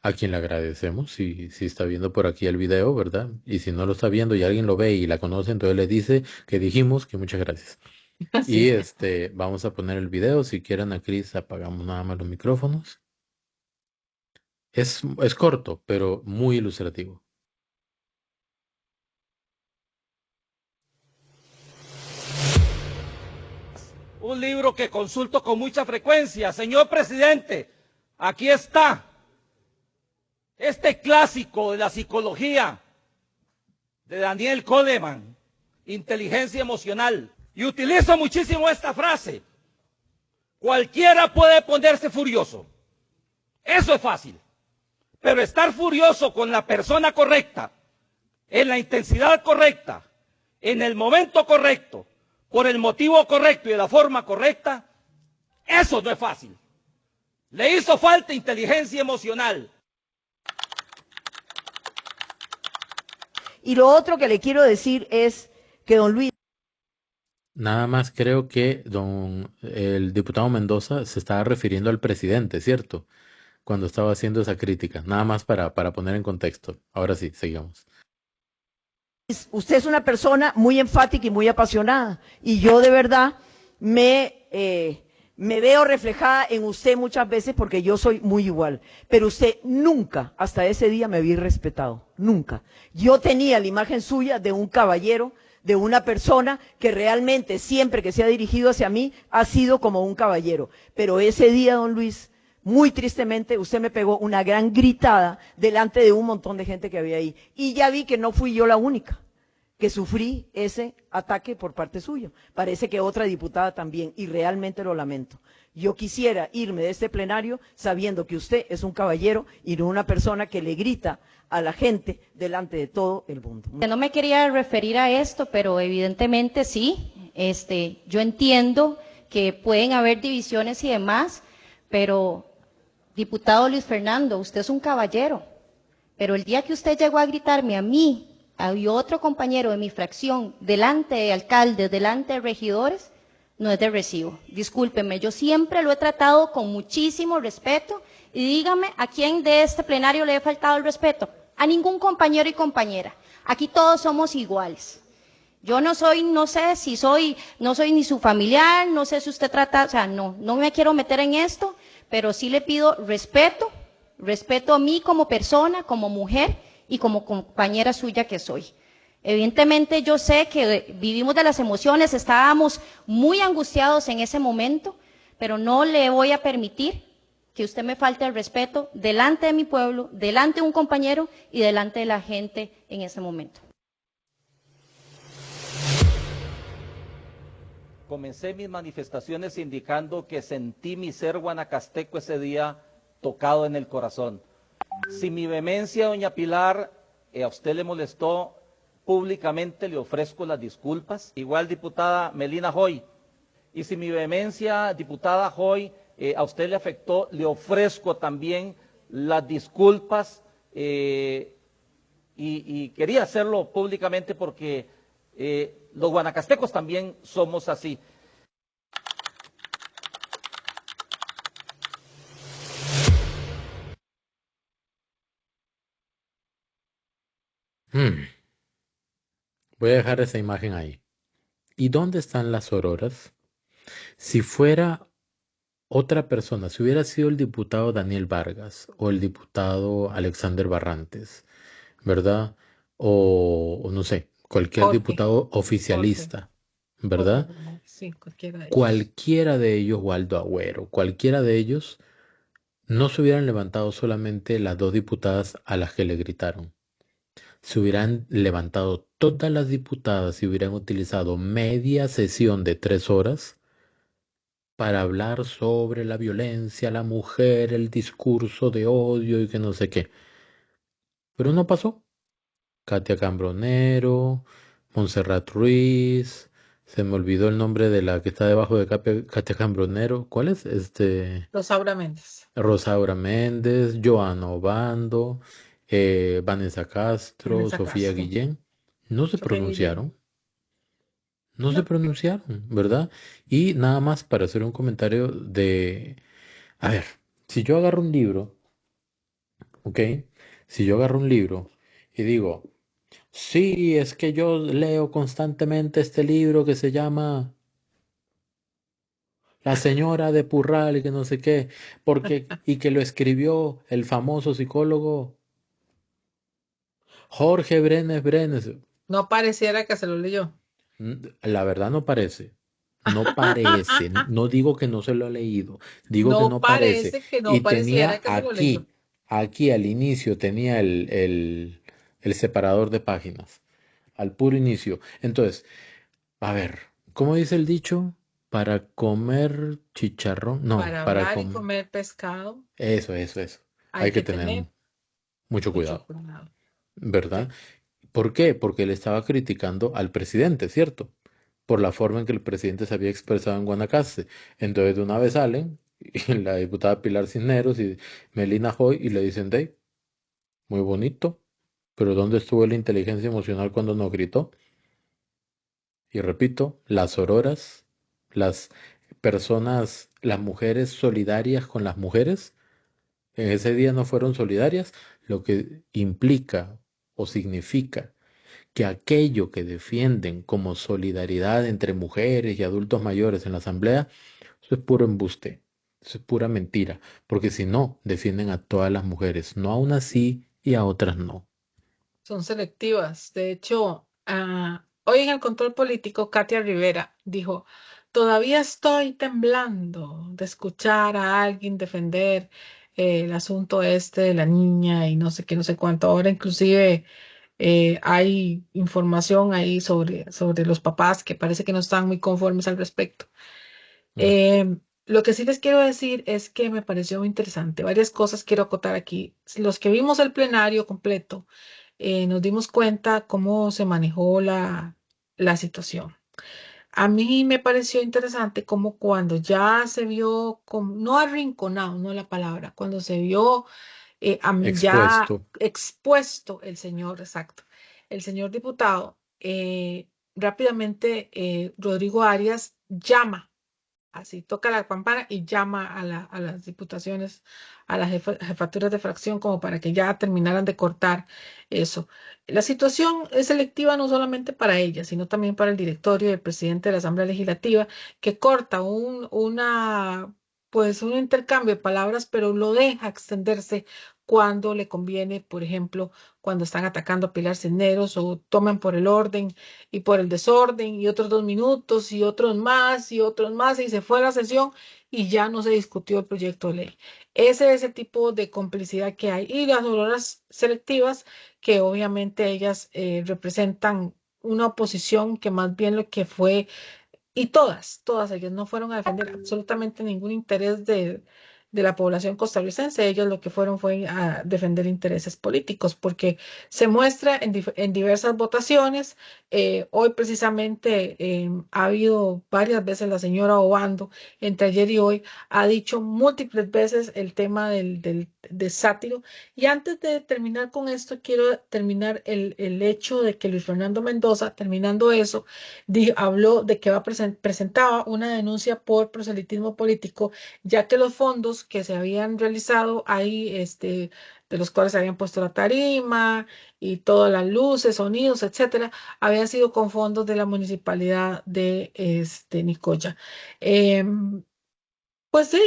a quien le agradecemos. Si está viendo por aquí el video, ¿verdad? Y si no lo está viendo y alguien lo ve y la conoce, entonces le dice que dijimos que muchas gracias. Y Así. vamos a poner el video. Si quieren, a Cris, apagamos nada más los micrófonos. Es corto, pero muy ilustrativo. Un libro que consulto con mucha frecuencia. Señor presidente, aquí está este clásico de la psicología de Daniel Goleman, Inteligencia Emocional. Y utilizo muchísimo esta frase. Cualquiera puede ponerse furioso. Eso es fácil. Pero estar furioso con la persona correcta, en la intensidad correcta, en el momento correcto, por el motivo correcto y de la forma correcta, eso no es fácil. Le hizo falta inteligencia emocional. Y lo otro que le quiero decir es que don Luis. Nada más creo que el diputado Mendoza se estaba refiriendo al presidente, ¿cierto? Cuando estaba haciendo esa crítica. Nada más para poner en contexto. Ahora sí, sigamos. Usted es una persona muy enfática y muy apasionada. Y yo de verdad me veo reflejada en usted muchas veces porque yo soy muy igual. Pero usted nunca, hasta ese día, me había respetado. Nunca. Yo tenía la imagen suya de un caballero, de una persona que realmente siempre que se ha dirigido hacia mí ha sido como un caballero. Pero ese día, don Luis, muy tristemente, usted me pegó una gran gritada delante de un montón de gente que había ahí. Y ya vi que no fui yo la única que sufrí ese ataque por parte suyo. Parece que otra diputada también, y realmente lo lamento. Yo quisiera irme de este plenario sabiendo que usted es un caballero y no una persona que le grita a la gente delante de todo el mundo. No me quería referir a esto, pero evidentemente sí. Yo entiendo que pueden haber divisiones y demás, pero diputado Luis Fernando, usted es un caballero. Pero el día que usted llegó a gritarme a mí y otro compañero de mi fracción, delante de alcaldes, delante de regidores, no es de recibo. Discúlpeme, yo siempre lo he tratado con muchísimo respeto y dígame a quién de este plenario le he faltado el respeto. A ningún compañero y compañera. Aquí todos somos iguales. Yo no soy, no sé si soy, no soy ni su familiar, no sé si usted trata, o sea, no me quiero meter en esto, pero sí le pido respeto, respeto a mí como persona, como mujer y como compañera suya que soy. Evidentemente yo sé que vivimos de las emociones, estábamos muy angustiados en ese momento, pero no le voy a permitir que usted me falte el respeto delante de mi pueblo, delante de un compañero y delante de la gente en ese momento. Comencé mis manifestaciones indicando que sentí mi ser guanacasteco ese día tocado en el corazón. Si mi vehemencia, doña Pilar, a usted le molestó, públicamente le ofrezco las disculpas. Igual, diputada Melina Hoy. Y si mi vehemencia, diputada Hoy, a usted le afectó, le ofrezco también las disculpas y quería hacerlo públicamente porque los guanacastecos también somos así. Voy a dejar esa imagen ahí. ¿Y dónde están las auroras? Si fuera otra persona, si hubiera sido el diputado Daniel Vargas o el diputado Alexander Barrantes, ¿verdad? O no sé, cualquier Jorge, diputado Jorge, oficialista, Jorge, ¿verdad? sí, cualquiera de ellos. Cualquiera de ellos, Waldo Agüero, cualquiera de ellos, no se hubieran levantado solamente las dos diputadas a las que le gritaron. Se hubieran levantado todas las diputadas y hubieran utilizado media sesión de 3 horas para hablar sobre la violencia, la mujer, el discurso de odio y que no sé qué. Pero no pasó. Katia Cambronero, Montserrat Ruiz, se me olvidó el nombre de la que está debajo de Katia Cambronero. ¿Cuál es? Rosaura Méndez. Rosaura Méndez, Joana Obando, Vanessa Castro, Vanessa Sofía Castro. Guillén. No se Sofía Guillén. pronunciaron, no se No, pronunciaron, ¿verdad? Y nada más para hacer un comentario de, a ver, si yo agarro un libro, ¿ok? Si yo agarro un libro y digo, sí, es que yo leo constantemente este libro que se llama La señora de Purral y que no sé qué, y que lo escribió el famoso psicólogo Jorge Brenes. no pareciera que se lo leyó. La verdad no parece. No parece. No digo que no se lo ha leído. Digo que No no parece. parece que no Y pareciera tenía que se lo leyó. aquí al inicio, tenía el separador de páginas. Al puro inicio. Entonces, a ver, ¿cómo dice el dicho? Para comer chicharrón. No, Para para hablar y comer. comer pescado Eso. hay Hay que que tener tener mucho mucho cuidado, cuidado. ¿verdad? Sí. ¿Por qué? Porque él estaba criticando al presidente, ¿cierto? Por la forma en que el presidente se había expresado en Guanacaste. Entonces de una vez salen y la diputada Pilar Cisneros y Melina Hoy y le dicen, Dave, muy bonito, pero ¿dónde estuvo la inteligencia emocional cuando nos gritó? Y repito, las auroras, las personas, las mujeres solidarias con las mujeres, en ese día no fueron solidarias, lo que implica o significa que aquello que defienden como solidaridad entre mujeres y adultos mayores en la asamblea, eso es puro embuste, eso es pura mentira, porque si no, defienden a todas las mujeres, no a unas sí y a otras no. Son selectivas. De hecho, hoy en el control político, Katia Rivera dijo, todavía estoy temblando de escuchar a alguien defender el asunto este de la niña y no sé qué, no sé cuánto. Ahora inclusive hay información ahí sobre los papás que parece que no están muy conformes al respecto. Mm, Lo que sí les quiero decir es que me pareció muy interesante. Varias cosas quiero acotar aquí. Los que vimos el plenario completo, nos dimos cuenta cómo se manejó la situación. A mí me pareció interesante cómo cuando ya se vio, como, no arrinconado, no es la palabra, cuando se vio ya Expuesto. expuesto el señor, exacto, el señor diputado, rápidamente Rodrigo Arias llama. Así toca la campana y llama a las diputaciones, a las jefaturas de fracción, como para que ya terminaran de cortar eso. La situación es selectiva no solamente para ella, sino también para el directorio y el presidente de la Asamblea Legislativa, que corta pues un intercambio de palabras, pero lo deja extenderse cuando le conviene, por ejemplo, cuando están atacando a Pilar Cisneros o toman por el orden y por el desorden y otros 2 minutos y otros más y se fue la sesión y ya no se discutió el proyecto de ley. Ese es el tipo de complicidad que hay y las auroras selectivas que obviamente ellas representan una oposición que más bien lo que fue y todas ellas no fueron a defender absolutamente ningún interés de la población costarricense. Ellos lo que fueron fue a defender intereses políticos, porque se muestra en diversas votaciones. Hoy precisamente ha habido varias veces la señora Obando, entre ayer y hoy, ha dicho múltiples veces el tema de sátiro. Y antes de terminar con esto, quiero terminar el hecho de que Luis Fernando Mendoza, terminando eso, habló de que presentaba una denuncia por proselitismo político, ya que los fondos que se habían realizado ahí, de los cuales se habían puesto la tarima y todas las luces, sonidos, etcétera, habían sido con fondos de la municipalidad de Nicoya. Em, pues sí,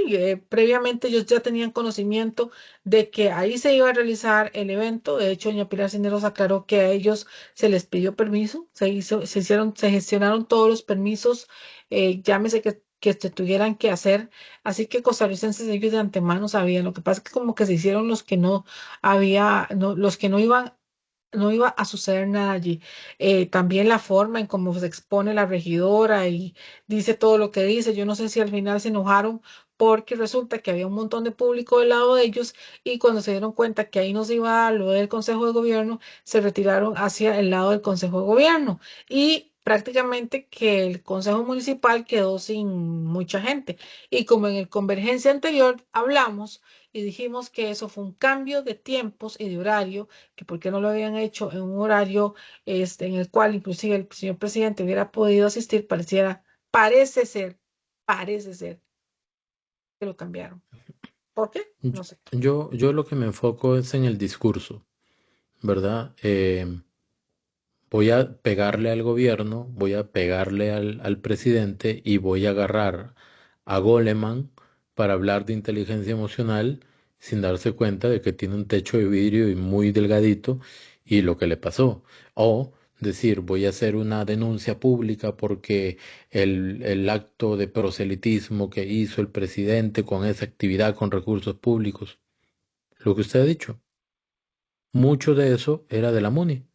previamente ellos ya tenían conocimiento de que ahí se iba a realizar el evento. De hecho, doña Pilar Cisneros aclaró que a ellos se les pidió permiso, se gestionaron todos los permisos, llámese que se tuvieran que hacer. Así que costarricenses ellos de antemano sabían. Lo que pasa es que como que se hicieron los que no los que no iba a suceder nada allí. También la forma en cómo se expone la regidora y dice todo lo que dice. Yo no sé si al final se enojaron porque resulta que había un montón de público del lado de ellos y cuando se dieron cuenta que ahí no se iba a lo del Consejo de Gobierno, se retiraron hacia el lado del Consejo de Gobierno y prácticamente que el Consejo Municipal quedó sin mucha gente. Y como en el Convergencia anterior hablamos y dijimos que eso fue un cambio de tiempos y de horario, que por qué no lo habían hecho en un horario en el cual inclusive el señor presidente hubiera podido asistir, parece ser, parece ser que lo cambiaron. ¿Por qué? No sé. Yo lo que me enfoco es en el discurso, ¿verdad? Voy a pegarle al gobierno, voy a pegarle al presidente y voy a agarrar a Goleman para hablar de inteligencia emocional sin darse cuenta de que tiene un techo de vidrio y muy delgadito y lo que le pasó. O decir, voy a hacer una denuncia pública porque el acto de proselitismo que hizo el presidente con esa actividad con recursos públicos, lo que usted ha dicho, mucho de eso era de la MUNI.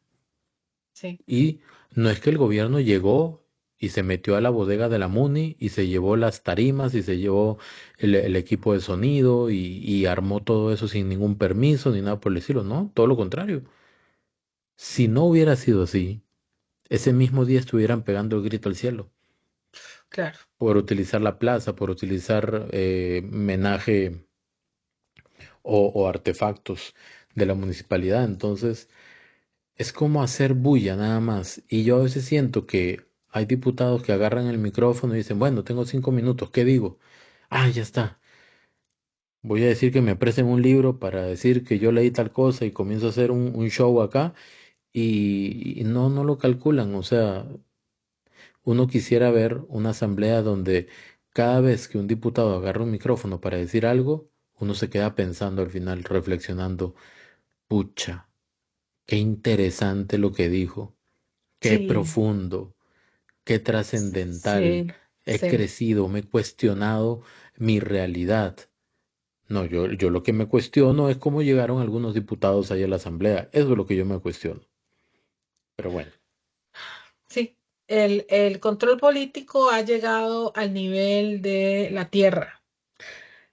Sí, Y no es que el gobierno llegó y se metió a la bodega de la MUNI y se llevó las tarimas y se llevó el equipo de sonido y armó todo eso sin ningún permiso ni nada por el estilo. No, todo lo contrario. Si no hubiera sido así, ese mismo día estuvieran pegando el grito al cielo claro. por utilizar la plaza, por utilizar menaje o artefactos de la municipalidad. Entonces, es como hacer bulla nada más. Y yo a veces siento que hay diputados que agarran el micrófono y dicen, bueno, tengo 5 minutos, ¿qué digo? Ah, ya está. Voy a decir que me presten un libro para decir que yo leí tal cosa y comienzo a hacer un show acá y no lo calculan. O sea, uno quisiera ver una asamblea donde cada vez que un diputado agarra un micrófono para decir algo, uno se queda pensando al final, reflexionando, pucha, qué interesante lo que dijo. Qué Sí, profundo, qué trascendental. sí, He sí. crecido, me he cuestionado mi realidad. No, yo lo que me cuestiono es cómo llegaron algunos diputados ahí a la asamblea. Eso es lo que yo me cuestiono. Pero bueno, Sí, el control político ha llegado al nivel de la tierra,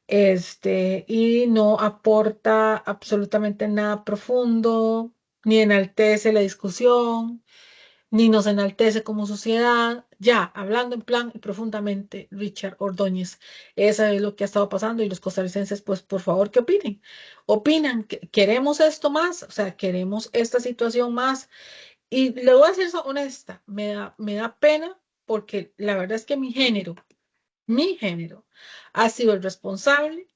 y no aporta absolutamente nada profundo, ni enaltece la discusión. ni nos enaltece como sociedad. Ya, hablando en plan y profundamente, Richard Ordóñez, eso es lo que ha estado pasando y los costarricenses, pues por favor, ¿qué opinen? ¿Opinan que queremos esto más? O sea, ¿queremos esta situación más? Y le voy a ser honesta, me da pena porque la verdad es que mi género, ha sido el responsable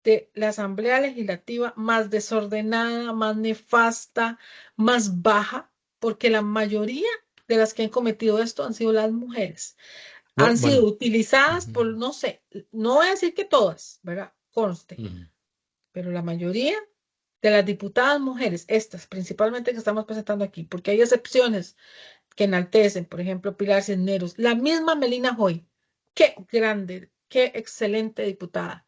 de la Asamblea Legislativa más desordenada, más nefasta, más baja, porque la mayoría de las que han cometido esto han sido las mujeres. Han sido Bueno, utilizadas ujú, por, no sé, no voy a decir que todas, ¿verdad? Conste, ujú. pero la mayoría de las diputadas mujeres, estas principalmente que estamos presentando aquí, porque hay excepciones que enaltecen, por ejemplo, Pilar Cisneros, la misma Melina Hoy, qué grande, qué excelente diputada,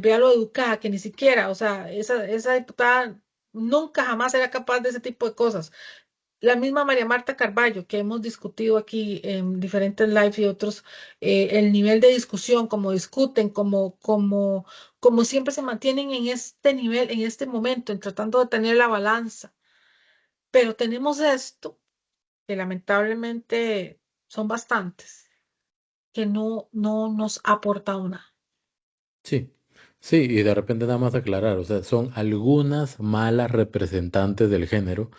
vea lo educada, que ni siquiera, o sea, esa diputada nunca jamás era capaz de ese tipo de cosas. La misma María Marta Carballo, que hemos discutido aquí en diferentes lives y otros, el nivel de discusión, cómo discuten, como siempre se mantienen en este nivel, en este momento, en tratando de tener la balanza. Pero tenemos esto, que lamentablemente son bastantes, que no nos ha aportado nada. Sí, sí, y de repente nada más aclarar, o sea, son algunas malas representantes del género,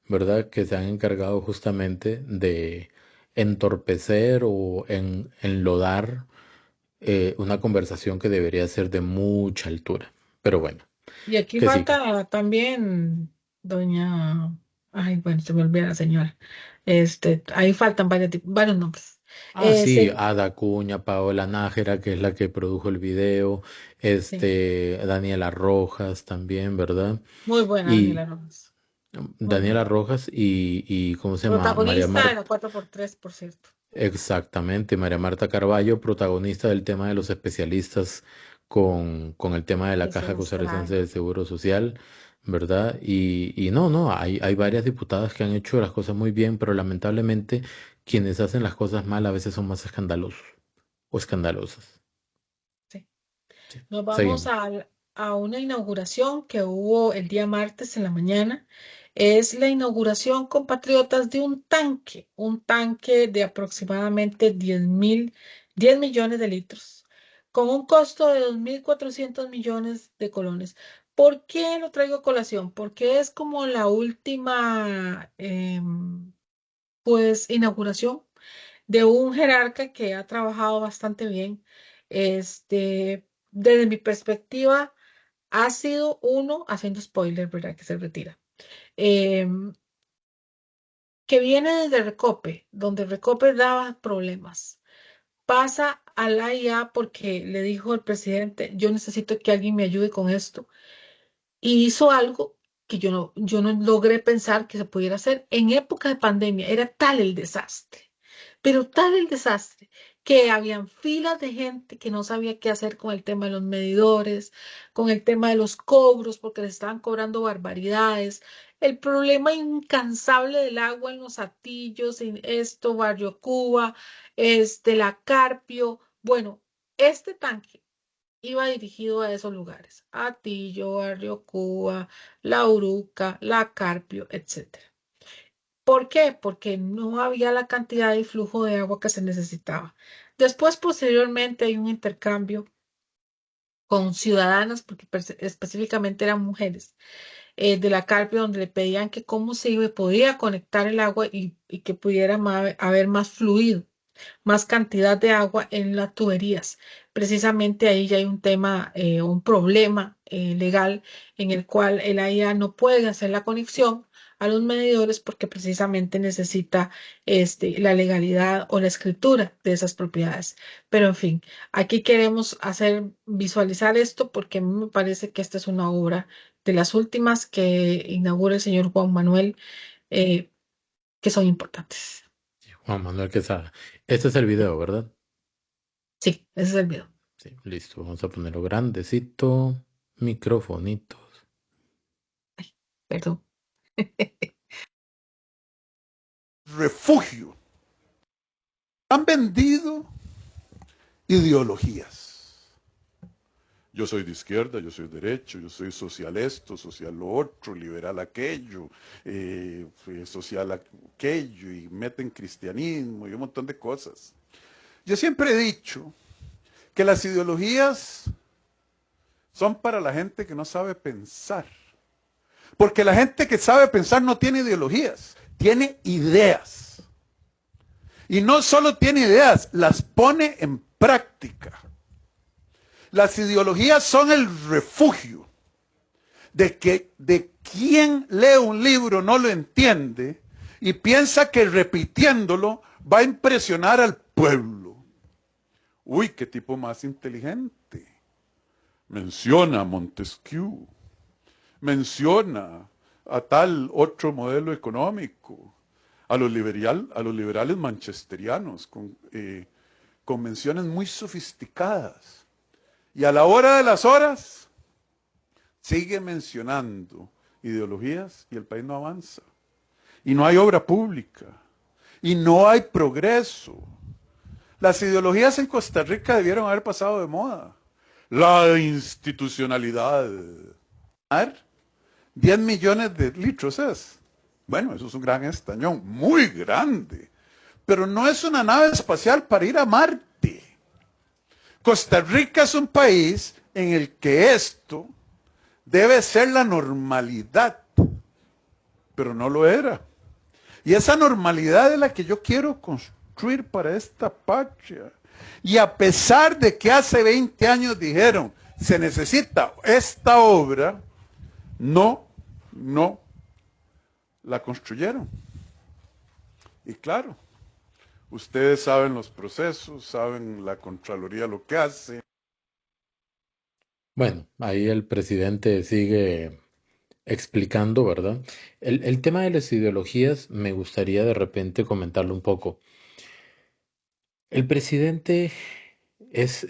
¿verdad? Que se han encargado justamente de entorpecer o enlodar una conversación que debería ser de mucha altura. Pero bueno, Y aquí que siga. falta también doña, ay, bueno, se me olvida la señora. Ahí faltan varios nombres. Ah, sí, Sí, Ada Cuña, Paola Nájera, que es la que produjo el video, sí, Daniela Rojas también, ¿verdad? muy buena Daniela Y Rojas, muy Daniela buena. Rojas y ¿cómo se llama? María Protagonista de Marta. la 4x3, por cierto. Exactamente, María Marta Carballo, protagonista del tema de los especialistas con el tema de la Que se Caja nos Costarricense trae. del Seguro Social, ¿verdad? Y no, no, hay varias diputadas que han hecho las cosas muy bien, pero lamentablemente quienes hacen las cosas mal a veces son más escandalosos o escandalosas. Sí. Sí, Nos vamos seguimos. a una inauguración que hubo el día martes en la mañana. Es la inauguración, compatriotas, de un tanque de aproximadamente 10 millones de litros, con un costo de 2.400 millones de colones. ¿Por qué lo traigo a colación? Porque es como la última, pues, inauguración de un jerarca que ha trabajado bastante bien. Desde mi perspectiva, ha sido uno, haciendo spoiler, ¿verdad? Que se retira. em, que viene desde Recope, donde Recope daba problemas. Pasa a la IA porque le dijo el presidente, yo necesito que alguien me ayude con esto. Y hizo algo que yo no logré pensar que se pudiera hacer. En época de pandemia era tal el desastre, pero tal el desastre, que habían filas de gente que no sabía qué hacer con el tema de los medidores, con el tema de los cobros, porque les estaban cobrando barbaridades, el problema incansable del agua en los Atillos, en esto, Barrio Cuba, la Carpio. Bueno, este tanque iba dirigido a esos lugares: Atillo, Barrio Cuba, La Uruca, La Carpio, etcétera. ¿Por qué? Porque no había la cantidad y flujo de agua que se necesitaba. Después, posteriormente, hay un intercambio con ciudadanas, porque específicamente eran mujeres, de la Carpio, donde le pedían que cómo podía conectar el agua y que pudiera haber más fluido, más cantidad de agua en las tuberías. Precisamente ahí ya hay un tema, un problema legal en el cual el AIA no puede hacer la conexión a los medidores porque precisamente necesita la legalidad o la escritura de esas propiedades. Pero en fin, aquí queremos hacer visualizar esto porque a mí me parece que esta es una obra de las últimas que inaugura el señor Juan Manuel, eh, que son importantes. Juan Manuel Quesada. Este es el video, ¿verdad? Sí, ese es el video. Sí, listo. Vamos a ponerlo grandecito. Microfonitos. Perdón. Refugio. Han vendido ideologías. Yo soy de izquierda, yo soy derecho, yo soy social esto, social lo otro, liberal aquello, social aquello, y meten cristianismo y un montón de cosas. Yo siempre he dicho que las ideologías son para la gente que no sabe pensar. Porque la gente que sabe pensar no tiene ideologías, tiene ideas. Y no solo tiene ideas, las pone en práctica. Las ideologías son el refugio de quien lee un libro no lo entiende y piensa que repitiéndolo va a impresionar al pueblo. Uy, qué tipo más inteligente. Menciona a Montesquieu, menciona a tal otro modelo económico, a los liberales manchesterianos, con convenciones muy sofisticadas. Y a la hora de las horas, sigue mencionando ideologías y el país no avanza. Y no hay obra pública. Y no hay progreso. Las ideologías en Costa Rica debieron haber pasado de moda. La institucionalidad. 10 millones de litros es. Bueno, eso es un gran estañón, muy grande. Pero no es una nave espacial para ir a Marte. Costa Rica es un país en el que esto debe ser la normalidad, pero no lo era. Y esa normalidad es la que yo quiero construir para esta patria. Y a pesar de que hace 20 años dijeron, se necesita esta obra, no la construyeron. Y claro, ustedes saben los procesos, saben la Contraloría lo que hace. Bueno, ahí el presidente sigue explicando, ¿verdad? El tema de las ideologías me gustaría de repente comentarlo un poco. El presidente es,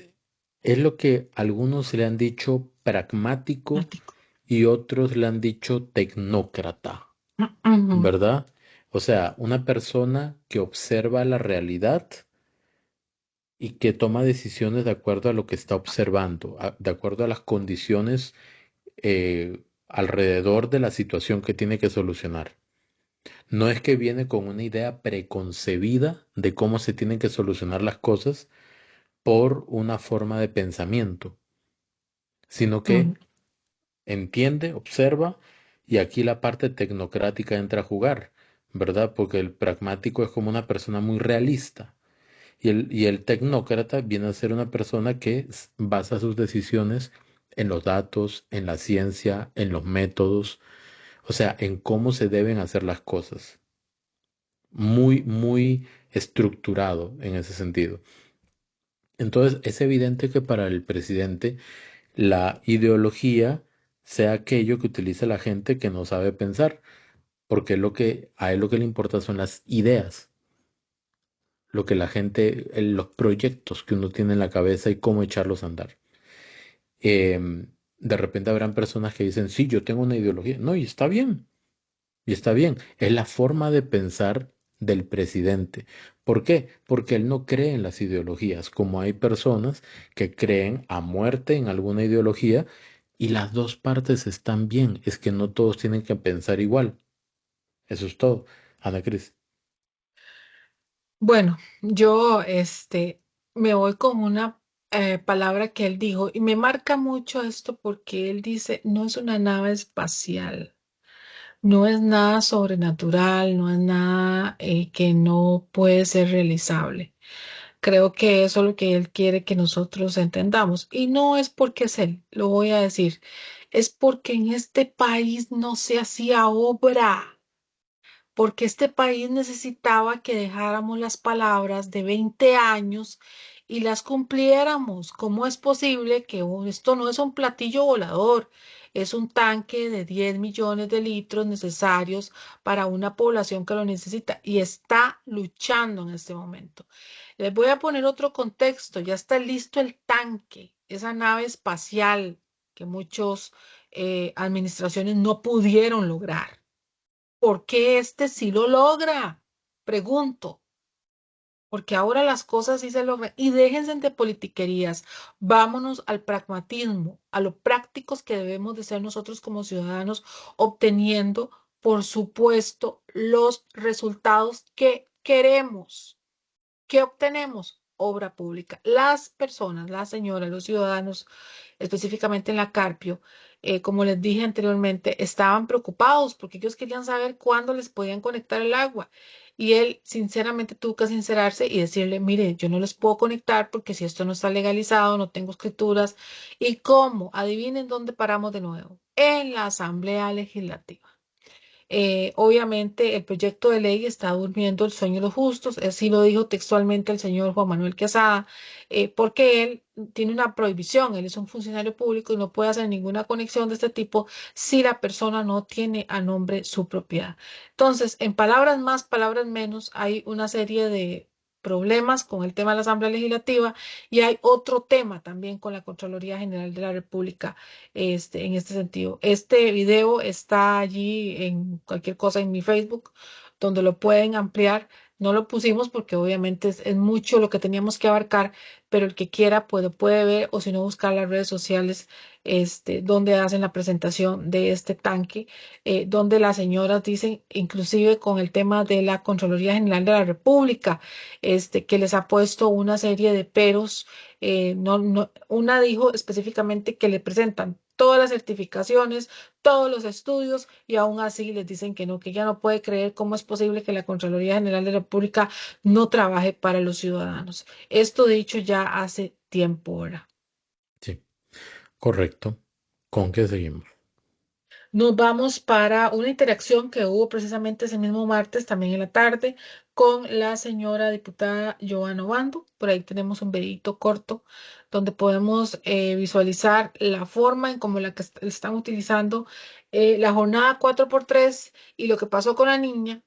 es lo que algunos le han dicho pragmático y otros le han dicho tecnócrata, Ujú. ¿verdad? O sea, una persona que observa la realidad y que toma decisiones de acuerdo a lo que está observando, de acuerdo a las condiciones alrededor de la situación que tiene que solucionar. No es que viene con una idea preconcebida de cómo se tienen que solucionar las cosas por una forma de pensamiento, sino Ujú. que entiende, observa y aquí la parte tecnocrática entra a jugar, ¿verdad? Porque el pragmático es como una persona muy realista y el tecnócrata viene a ser una persona que basa sus decisiones en los datos, en la ciencia, en los métodos, o sea, en cómo se deben hacer las cosas. Muy, muy estructurado en ese sentido. Entonces, es evidente que para el presidente la ideología sea aquello que utiliza la gente que no sabe pensar, porque a él lo que le importa son las ideas, lo que la gente, los proyectos que uno tiene en la cabeza y cómo echarlos a andar. De repente habrán personas que dicen, sí, yo tengo una ideología. No, y está bien. Y está bien, es la forma de pensar del presidente. ¿Por qué? Porque él no cree en las ideologías, como hay personas que creen a muerte en alguna ideología y las dos partes están bien, es que no todos tienen que pensar igual. Eso es todo. Ana Cris. Bueno, yo me voy con una palabra que él dijo y me marca mucho esto porque él dice, no es una nave espacial, no es nada sobrenatural, no es nada que no puede ser realizable. Creo que eso es lo que él quiere que nosotros entendamos. Y no es porque es él, lo voy a decir, es porque en este país no se hacía obra, porque este país necesitaba que dejáramos las palabras de 20 años y las cumpliéramos. ¿Cómo es posible que esto no es un platillo volador? Es un tanque de 10 millones de litros necesarios para una población que lo necesita y está luchando en este momento. Les voy a poner otro contexto. Ya está listo el tanque, esa nave espacial que muchas administraciones no pudieron lograr. ¿Por qué este sí lo logra? Pregunto. porque ahora las cosas sí se logran. Y déjense de politiquerías, vámonos al pragmatismo, a lo prácticos que debemos de ser nosotros como ciudadanos, obteniendo, por supuesto, los resultados que queremos. ¿Qué obtenemos? Obra pública. Las personas, las señoras, los ciudadanos, específicamente en la Carpio, como les dije anteriormente, estaban preocupados porque ellos querían saber cuándo les podían conectar el agua. Y él sinceramente tuvo que sincerarse y decirle, mire, yo no les puedo conectar porque si esto no está legalizado, no tengo escrituras. ¿Y cómo? Adivinen dónde paramos de nuevo. En la Asamblea Legislativa. Obviamente el proyecto de ley está durmiendo el sueño de los justos, así lo dijo textualmente el señor Juan Manuel Quesada, porque él tiene una prohibición, él es un funcionario público y no puede hacer ninguna conexión de este tipo si la persona no tiene a nombre su propiedad. Entonces, en palabras más, palabras menos, hay una serie de problemas con el tema de la Asamblea Legislativa y hay otro tema también con la Contraloría General de la República en este sentido. Este video está allí en cualquier cosa en mi Facebook, donde lo pueden ampliar. No lo pusimos porque obviamente es mucho lo que teníamos que abarcar, pero el que quiera puede ver o si no buscar las redes sociales donde hacen la presentación de este tanque, donde las señoras dicen, inclusive con el tema de la Contraloría General de la República, que les ha puesto una serie de peros. Una dijo específicamente que le presentan todas las certificaciones, todos los estudios y aún así les dicen que no, que ya no puede creer cómo es posible que la Contraloría General de la República no trabaje para los ciudadanos. Esto dicho ya hace tiempo ahora. Sí, correcto. ¿Con qué seguimos? Nos vamos para una interacción que hubo precisamente ese mismo martes, también en la tarde, con la señora diputada Joana Obando. Por ahí tenemos un videito corto donde podemos visualizar la forma en cómo la que están utilizando la jornada 4x3 y lo que pasó con la niña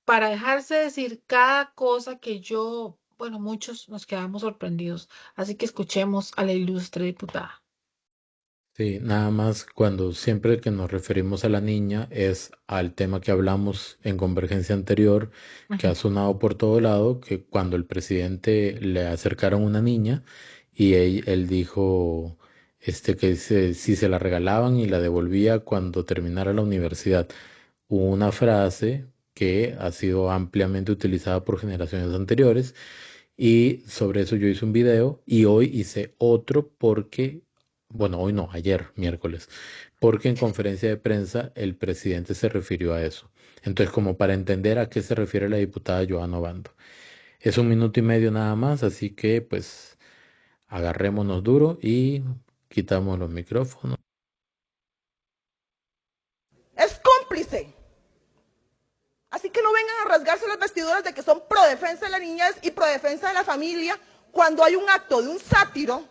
para dejarse decir cada cosa que yo, bueno, muchos nos quedamos sorprendidos. Así que escuchemos a la ilustre diputada. Sí, nada más cuando siempre que nos referimos a la niña es al tema que hablamos en convergencia anterior, que Ujú. ha sonado por todo lado, que cuando el presidente le acercaron una niña y él dijo que si se la regalaban y la devolvía cuando terminara la universidad. Una frase que ha sido ampliamente utilizada por generaciones anteriores y sobre eso yo hice un video y hoy hice otro porque, bueno, hoy no, ayer, miércoles, porque en conferencia de prensa el presidente se refirió a eso. Entonces, como para entender a qué se refiere la diputada Joana Obando. Es 1 minuto y medio nada más, así que pues agarrémonos duro y quitamos los micrófonos. Es cómplice. Así que no vengan a rasgarse las vestiduras de que son pro defensa de la niñez y pro defensa de la familia cuando hay un acto de un sátiro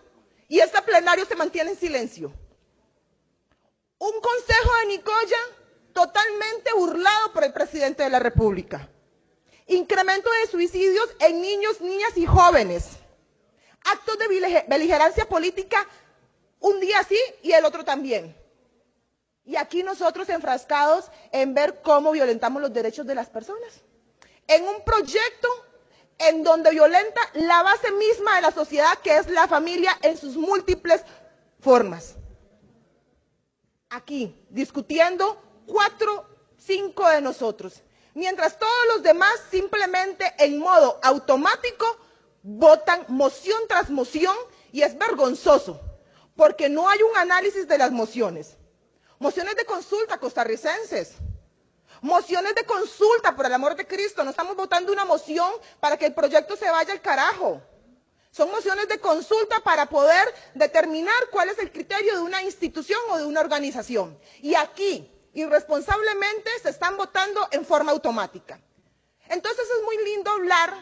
y este plenario se mantiene en silencio. Un consejo de Nicoya totalmente burlado por el presidente de la República. Incremento de suicidios en niños, niñas y jóvenes. Actos de beligerancia política un día sí y el otro también. Y aquí nosotros enfrascados en ver cómo violentamos los derechos de las personas. En un proyecto en donde violenta la base misma de la sociedad, que es la familia en sus múltiples formas. Aquí, discutiendo 4, 5 de nosotros. Mientras todos los demás simplemente en modo automático votan moción tras moción y es vergonzoso, porque no hay un análisis de las mociones. Mociones de consulta costarricenses. Mociones de consulta, por el amor de Cristo. No estamos votando una moción para que el proyecto se vaya al carajo. Son mociones de consulta para poder determinar cuál es el criterio de una institución o de una organización. Y aquí, irresponsablemente, se están votando en forma automática. Entonces es muy lindo hablar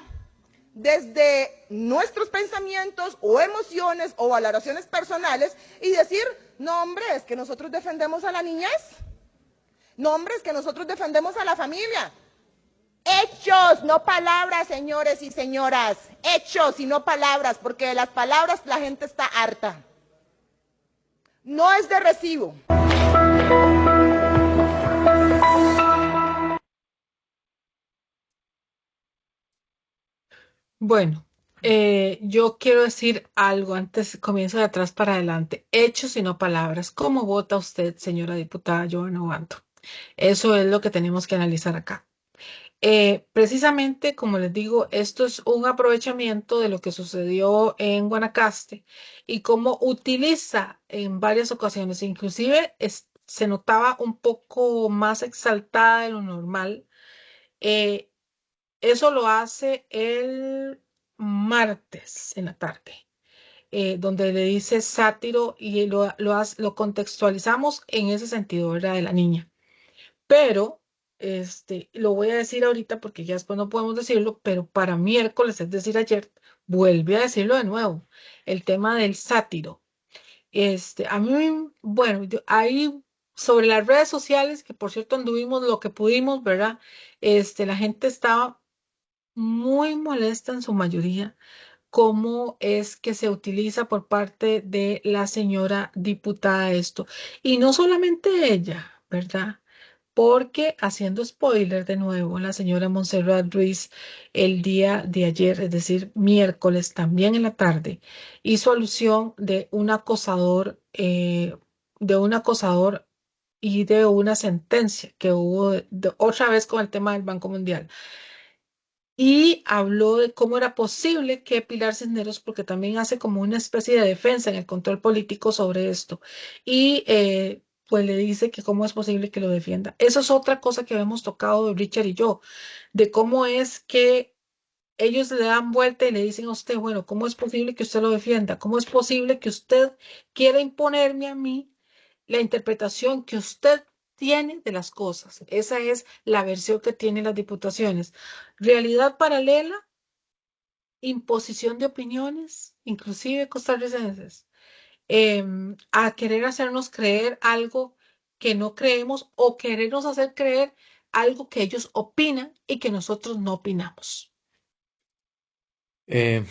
desde nuestros pensamientos o emociones o valoraciones personales y decir, no hombre, es que nosotros defendemos a la niñez, no hombre, es que nosotros defendemos a la familia. Hechos, no palabras, señores y señoras, hechos y no palabras, porque de las palabras la gente está harta. No es de recibo. Bueno, yo quiero decir algo antes, comienzo de atrás para adelante. Hechos y no palabras. ¿Cómo vota usted, señora diputada Joana Obando? Eso es lo que tenemos que analizar acá. Precisamente, como les digo, esto es un aprovechamiento de lo que sucedió en Guanacaste y cómo utiliza en varias ocasiones, inclusive se notaba un poco más exaltada de lo normal. eh, Eso lo hace el martes en la tarde, donde le dice sátiro y lo contextualizamos en ese sentido, ¿verdad? De la niña. Pero, lo voy a decir ahorita porque ya después no podemos decirlo, pero para miércoles, es decir, ayer, vuelve a decirlo de nuevo, el tema del sátiro. A mí, bueno, ahí sobre las redes sociales, que por cierto anduvimos lo que pudimos, ¿verdad? La gente estaba muy molesta en su mayoría cómo es que se utiliza por parte de la señora diputada esto. Y no solamente ella, ¿verdad? Porque haciendo spoiler de nuevo, la señora Montserrat Ruiz el día de ayer, es decir, miércoles, también en la tarde, hizo alusión de un acosador y de una sentencia que hubo otra vez con el tema del Banco Mundial. Y habló de cómo era posible que Pilar Cisneros, porque también hace como una especie de defensa en el control político sobre esto, y pues le dice que cómo es posible que lo defienda. Eso es otra cosa que habíamos tocado Richard y yo, de cómo es que ellos le dan vuelta y le dicen a usted, bueno, ¿cómo es posible que usted lo defienda? ¿Cómo es posible que usted quiera imponerme a mí la interpretación que usted tiene de las cosas? Esa es la versión que tienen las diputaciones. Realidad paralela, imposición de opiniones, inclusive costarricenses, a querer hacernos creer algo que no creemos o querernos hacer creer algo que ellos opinan y que nosotros no opinamos. Eh,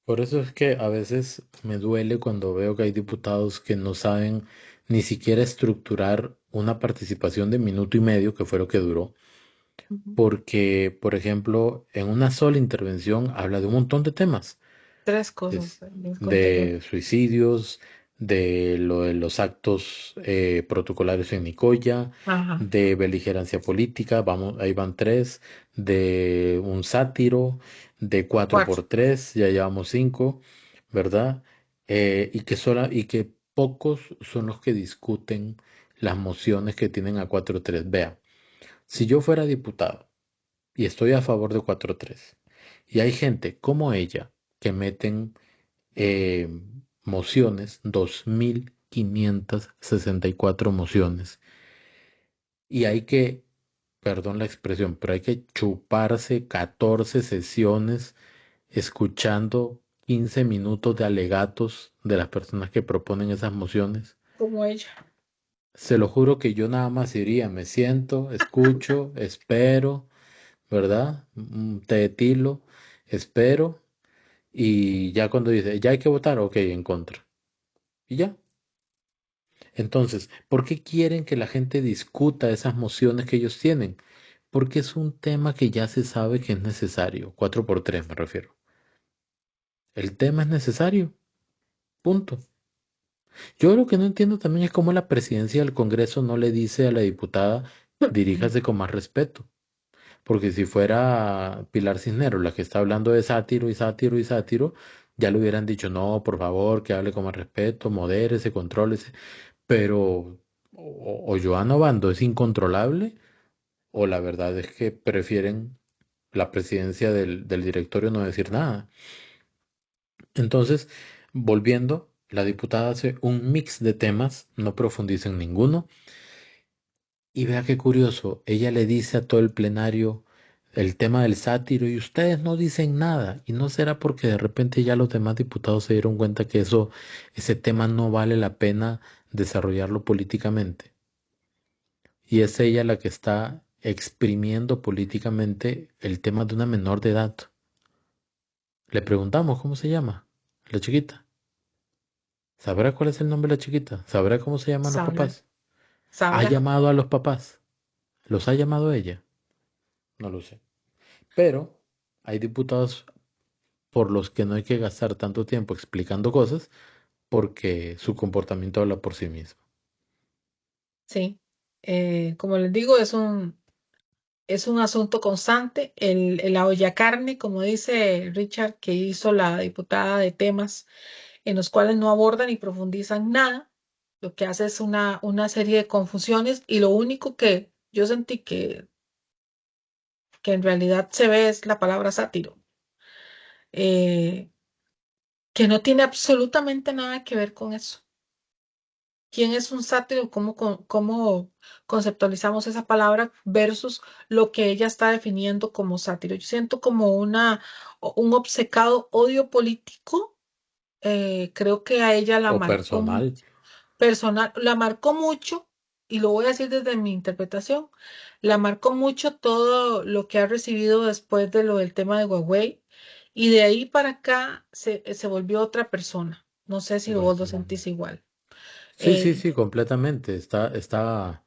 por eso es que a veces me duele cuando veo que hay diputados que no saben ni siquiera estructurar una participación de minuto y medio, que fue lo que duró, Ujú. porque, por ejemplo, en una sola intervención habla de un montón de temas. Tres cosas Es les conté yo. de suicidios, de lo de los actos protocolarios en Nicoya, Ajá, de beligerancia política, vamos, ahí van tres, de un sátiro, de cuatro cuatro. por tres, ya llevamos cinco, ¿verdad? Y que pocos son los que discuten las mociones que tienen a 4-3. Vea, si yo fuera diputado y estoy a favor de 4-3 y hay gente como ella que meten eh, mociones, 2564 mociones. Y hay que, perdón la expresión, pero hay que chuparse 14 sesiones escuchando 15 minutos de alegatos de las personas que proponen esas mociones. Como ella. Se lo juro que yo nada más iría, me siento, escucho, espero, ¿verdad? Un té de tilo, espero, y ya cuando dice, ya hay que votar, ok, en contra. Y ya. Entonces, ¿por qué quieren que la gente discuta esas mociones que ellos tienen? Porque es un tema que ya se sabe que es necesario. 4x3 me refiero. El tema es necesario. Punto. Yo lo que no entiendo también es cómo la presidencia del Congreso no le dice a la diputada, diríjase con más respeto. Porque si fuera Pilar Cisneros la que está hablando de sátiro y sátiro y sátiro, ya le hubieran dicho, no, por favor, que hable con más respeto, modérese, contrólese. Pero o Joana Obando es incontrolable, o la verdad es que prefieren la presidencia del directorio no decir nada. Entonces, volviendo, la diputada hace un mix de temas, no profundiza en ninguno, y vea qué curioso, ella le dice a todo el plenario el tema del sátiro y ustedes no dicen nada. ¿Y no será porque de repente ya los demás diputados se dieron cuenta que ese tema no vale la pena desarrollarlo políticamente? Y es ella la que está exprimiendo políticamente el tema de una menor de edad. Le preguntamos cómo se llama la chiquita. ¿Sabrá cuál es el nombre de la chiquita? ¿Sabrá cómo se llaman los Sabrá, papás? ¿Ha sabrá. llamado a los papás? ¿Los ha llamado ella? No lo sé. Pero hay diputados por los que no hay que gastar tanto tiempo explicando cosas porque su comportamiento habla por sí mismo. Sí, como les digo, es un asunto constante. La olla carne, como dice Richard, que hizo la diputada, de temas en los cuales no abordan y profundizan nada, lo que hace es una serie de confusiones y lo único que yo sentí que en realidad se ve es la palabra sátiro, eh, que no tiene absolutamente nada que ver con eso. ¿Quién es un sátiro? ¿Cómo conceptualizamos esa palabra versus lo que ella está definiendo como sátiro? Yo siento como un obcecado odio político. Creo que a ella la O marcó personal. personal, la marcó mucho, y lo voy a decir desde mi interpretación, la marcó mucho todo lo que ha recibido después de lo del tema de Huawei, y de ahí para acá se volvió otra persona. No sé si vos lo Bueno. sentís igual. Sí, sí, Eh, sí, completamente. Está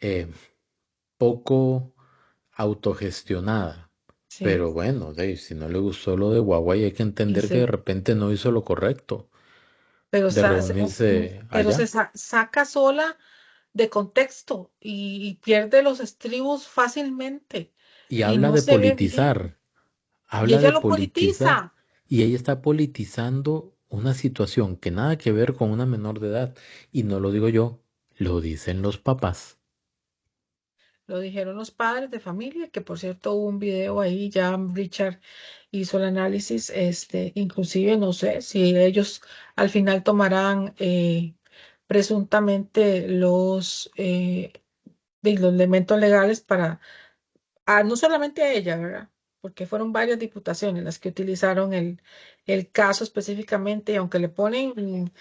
eh, poco autogestionada. sí, Pero bueno, si no le gustó lo de Huawei, hay que y entender que de se, repente no hizo lo correcto pero, de reunirse pero allá. saca sola de contexto y pierde los estribos fácilmente Y y habla no de se ve bien. politizar, Y habla ella de lo politizar, politiza. y ella está politizando una situación que nada que ver con una menor de edad. Y no lo digo yo, lo dicen los papás. Lo dijeron los padres de familia, que por cierto hubo un video ahí, ya Richard hizo el análisis, inclusive no sé si ellos al final tomarán presuntamente los elementos legales para, no solamente a ella, ¿verdad? Porque fueron varias diputaciones las que utilizaron el caso específicamente, y aunque le ponen,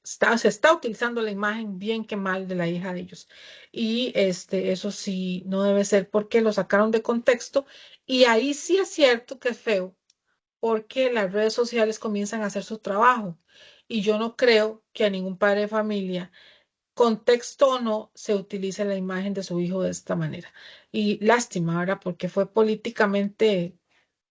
se está utilizando la imagen bien que mal de la hija de ellos. Y eso sí, no debe ser porque lo sacaron de contexto, y ahí sí es cierto que es feo, porque las redes sociales comienzan a hacer su trabajo. Y yo no creo que a ningún padre de familia, contexto o no, se utilice la imagen de su hijo de esta manera. Y lástima, ¿verdad? Porque fue políticamente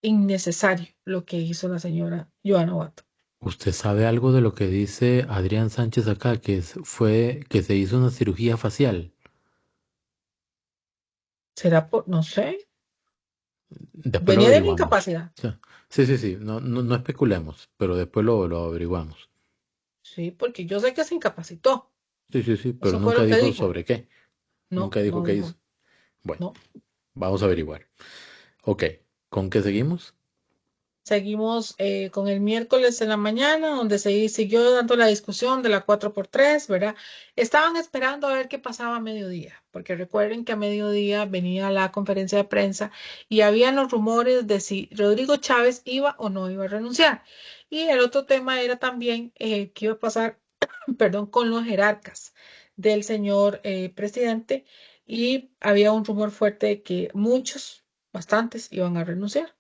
innecesario lo que hizo la señora Joana Bato. ¿Usted sabe algo de lo que dice Adrián Sánchez acá, fue que se hizo una cirugía facial? ¿Será por, no sé, Después lo venía de una averiguamos. incapacidad? Sí, sí, sí, sí, no, no, no especulemos, pero después lo averiguamos. Sí, porque yo sé que se incapacitó. Sí, sí, sí, pero Eso fue nunca lo que dijo dijo. sobre qué. No, Nunca dijo no qué hizo. dijo. Bueno, No. vamos a averiguar. Ok, ¿con qué seguimos? Seguimos con el miércoles en la mañana, donde se siguió dando la discusión de la 4x3, ¿verdad? Estaban esperando a ver qué pasaba a mediodía, porque recuerden que a mediodía venía la conferencia de prensa y habían los rumores de si Rodrigo Chávez iba o no iba a renunciar. Y el otro tema era también qué iba a pasar, perdón, con los jerarcas del señor presidente, y había un rumor fuerte de que muchos, bastantes, iban a renunciar.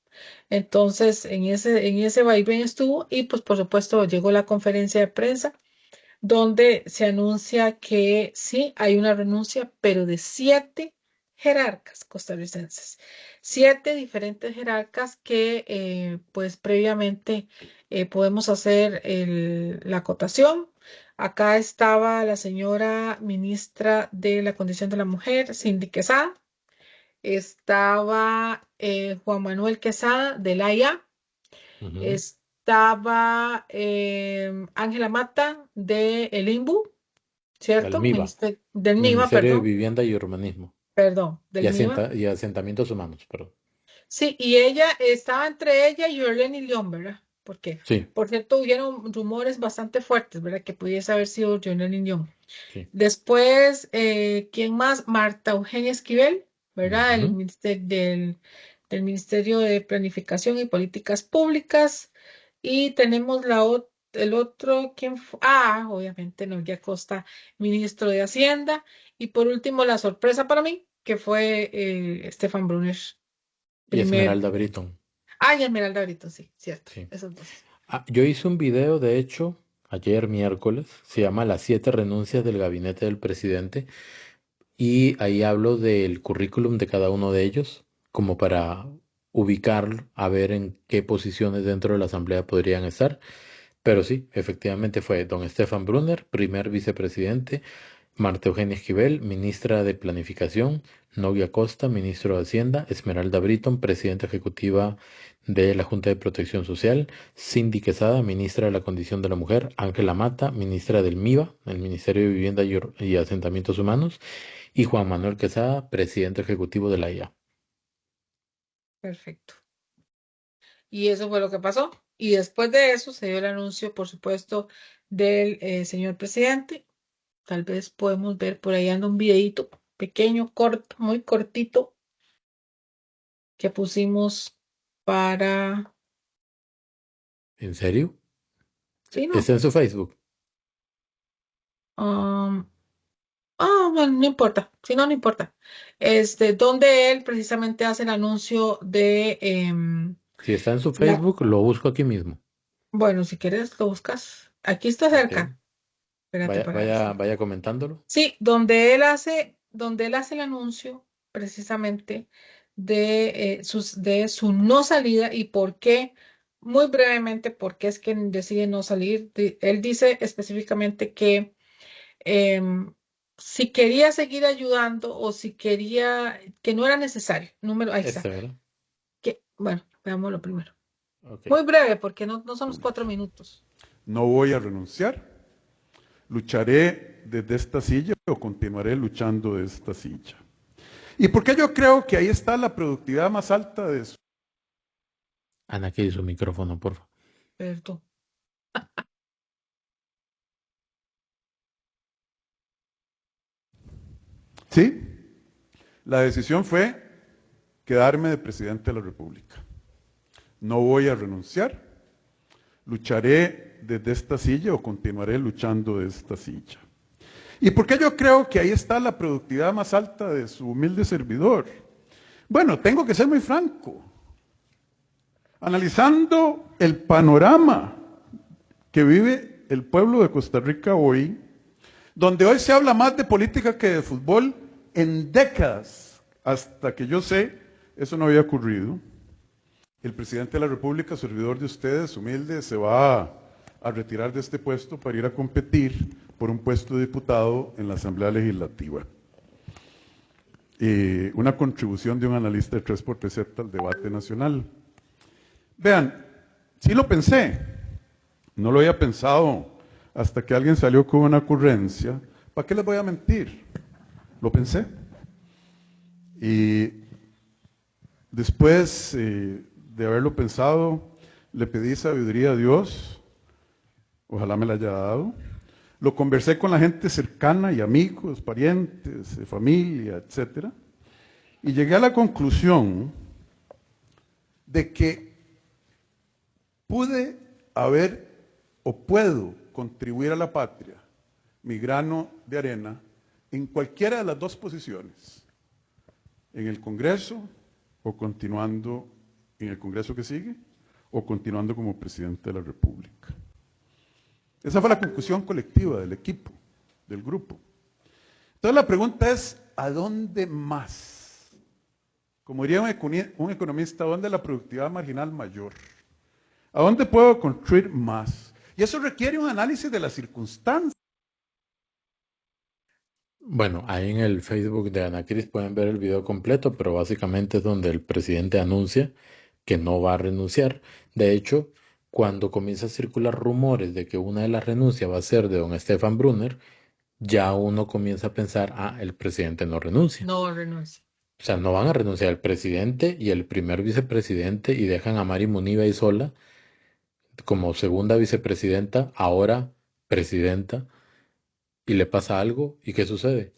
Entonces, en ese vaivén estuvo, y pues por supuesto llegó la conferencia de prensa donde se anuncia que sí hay una renuncia, pero de 7 jerarcas costarricenses, 7 diferentes jerarcas que pues previamente podemos hacer la acotación. Acá estaba la señora ministra de la Condición de la Mujer, Cindy Quesada. Estaba Juan Manuel Quesada de la IA. Ujú. Estaba Ángela Mata de el INBU, Del ¿cierto? MIVA, Del MIVA, Ministerio de perdón, Vivienda y Urbanismo, perdón, del MIVA. y Asentamientos Humanos, perdón. Sí, y ella estaba entre ella y Orleni León, ¿verdad? Porque, Sí, por cierto, hubieron rumores bastante fuertes, ¿verdad? Que pudiese haber sido Orleni León. sí. Después, ¿quién más? Marta Eugenia Esquivel, ¿verdad? Ujú. Del Ministerio de Planificación y Políticas Públicas. Y tenemos el otro, ¿quién fue? Ah, obviamente, Noelia Costa, ministro de Hacienda. Y por último, la sorpresa para mí, que fue Stefan Brunner, Y primer. Esmeralda Britton. Ah, y Esmeralda Brito, sí, cierto, Sí. esos dos. Yo hice un video, de hecho, ayer miércoles, se llama Las 7 renuncias del gabinete del presidente, y ahí hablo del currículum de cada uno de ellos, como para ubicar a ver en qué posiciones dentro de la Asamblea podrían estar. Pero sí, efectivamente fue don Stefan Brunner, primer vicepresidente, Marta Eugenia Esquivel, ministra de Planificación, Novia Costa, ministro de Hacienda, Esmeralda Britton, presidenta ejecutiva de la Junta de Protección Social, Cindy Quesada, ministra de la Condición de la Mujer, Ángela Mata, ministra del MIBA, el Ministerio de Vivienda y Asentamientos Humanos, y Juan Manuel Quesada, presidente ejecutivo de la IA. Perfecto. Y eso fue lo que pasó. Y después de eso se dio el anuncio, por supuesto, del señor presidente. Tal vez podemos ver por ahí anda un videito pequeño, corto, muy cortito, que pusimos para... ¿En serio? Sí, no. ¿Está en su Facebook? Um, bueno, no importa. Si no, no importa. Donde él precisamente hace el anuncio de... Si está en su la... Facebook, lo busco aquí mismo. Bueno, si quieres, lo buscas. Aquí está Ok. cerca. Espérate Vaya, para vaya, decir. vaya comentándolo. Sí, donde él hace el anuncio precisamente de su no salida y por qué, muy brevemente, por qué es que decide no salir. Él dice específicamente que em, si quería seguir ayudando o si quería, que no era necesario. Ahí está. ¿Verdad? Bueno, veámoslo primero. Ok. Muy breve, porque no son los 4 minutos. No voy a renunciar. Lucharé desde esta silla o continuaré luchando desde esta silla. ¿Y por qué yo creo que ahí está la productividad más alta de su... Ana, que su micrófono, por favor. Perdón. Sí, la decisión fue quedarme de presidente de la República. No voy a renunciar. Lucharé desde esta silla o continuaré luchando desde esta silla. ¿Y por qué yo creo que ahí está la productividad más alta de su humilde servidor? Bueno, tengo que ser muy franco. Analizando el panorama que vive el pueblo de Costa Rica hoy, donde hoy se habla más de política que de fútbol en décadas, hasta que yo sé, eso no había ocurrido. El presidente de la República, servidor de ustedes, humilde, se va a retirar de este puesto para ir a competir por un puesto de diputado en la Asamblea Legislativa. Una contribución de un analista de 3x3 al debate nacional. Vean, sí lo pensé, no lo había pensado hasta que alguien salió con una ocurrencia. ¿Para qué les voy a mentir? Lo pensé. Y después de haberlo pensado, le pedí sabiduría a Dios, ojalá me la haya dado. Lo conversé con la gente cercana y amigos, parientes, familia, etc. Y llegué a la conclusión de que pude haber o puedo contribuir a la patria, mi grano de arena, en cualquiera de las dos posiciones, en el Congreso o continuando en el Congreso que sigue, o continuando como presidente de la República. Esa fue la conclusión colectiva del equipo, del grupo. Entonces la pregunta es, ¿a dónde más? Como diría un economista, ¿a dónde la productividad marginal mayor? ¿A dónde puedo construir más? Y eso requiere un análisis de las circunstancias. Bueno, ahí en el Facebook de Ana Cris pueden ver el video completo, pero básicamente es donde el presidente anuncia que no va a renunciar. De hecho, cuando comienza a circular rumores de que una de las renuncias va a ser de don Stefan Brunner, ya uno comienza a pensar, el presidente no renuncia. No renuncia. O sea, no van a renunciar el presidente y el primer vicepresidente y dejan a Mari Muniva ahí sola como segunda vicepresidenta, ahora presidenta, y le pasa algo, ¿y qué sucede?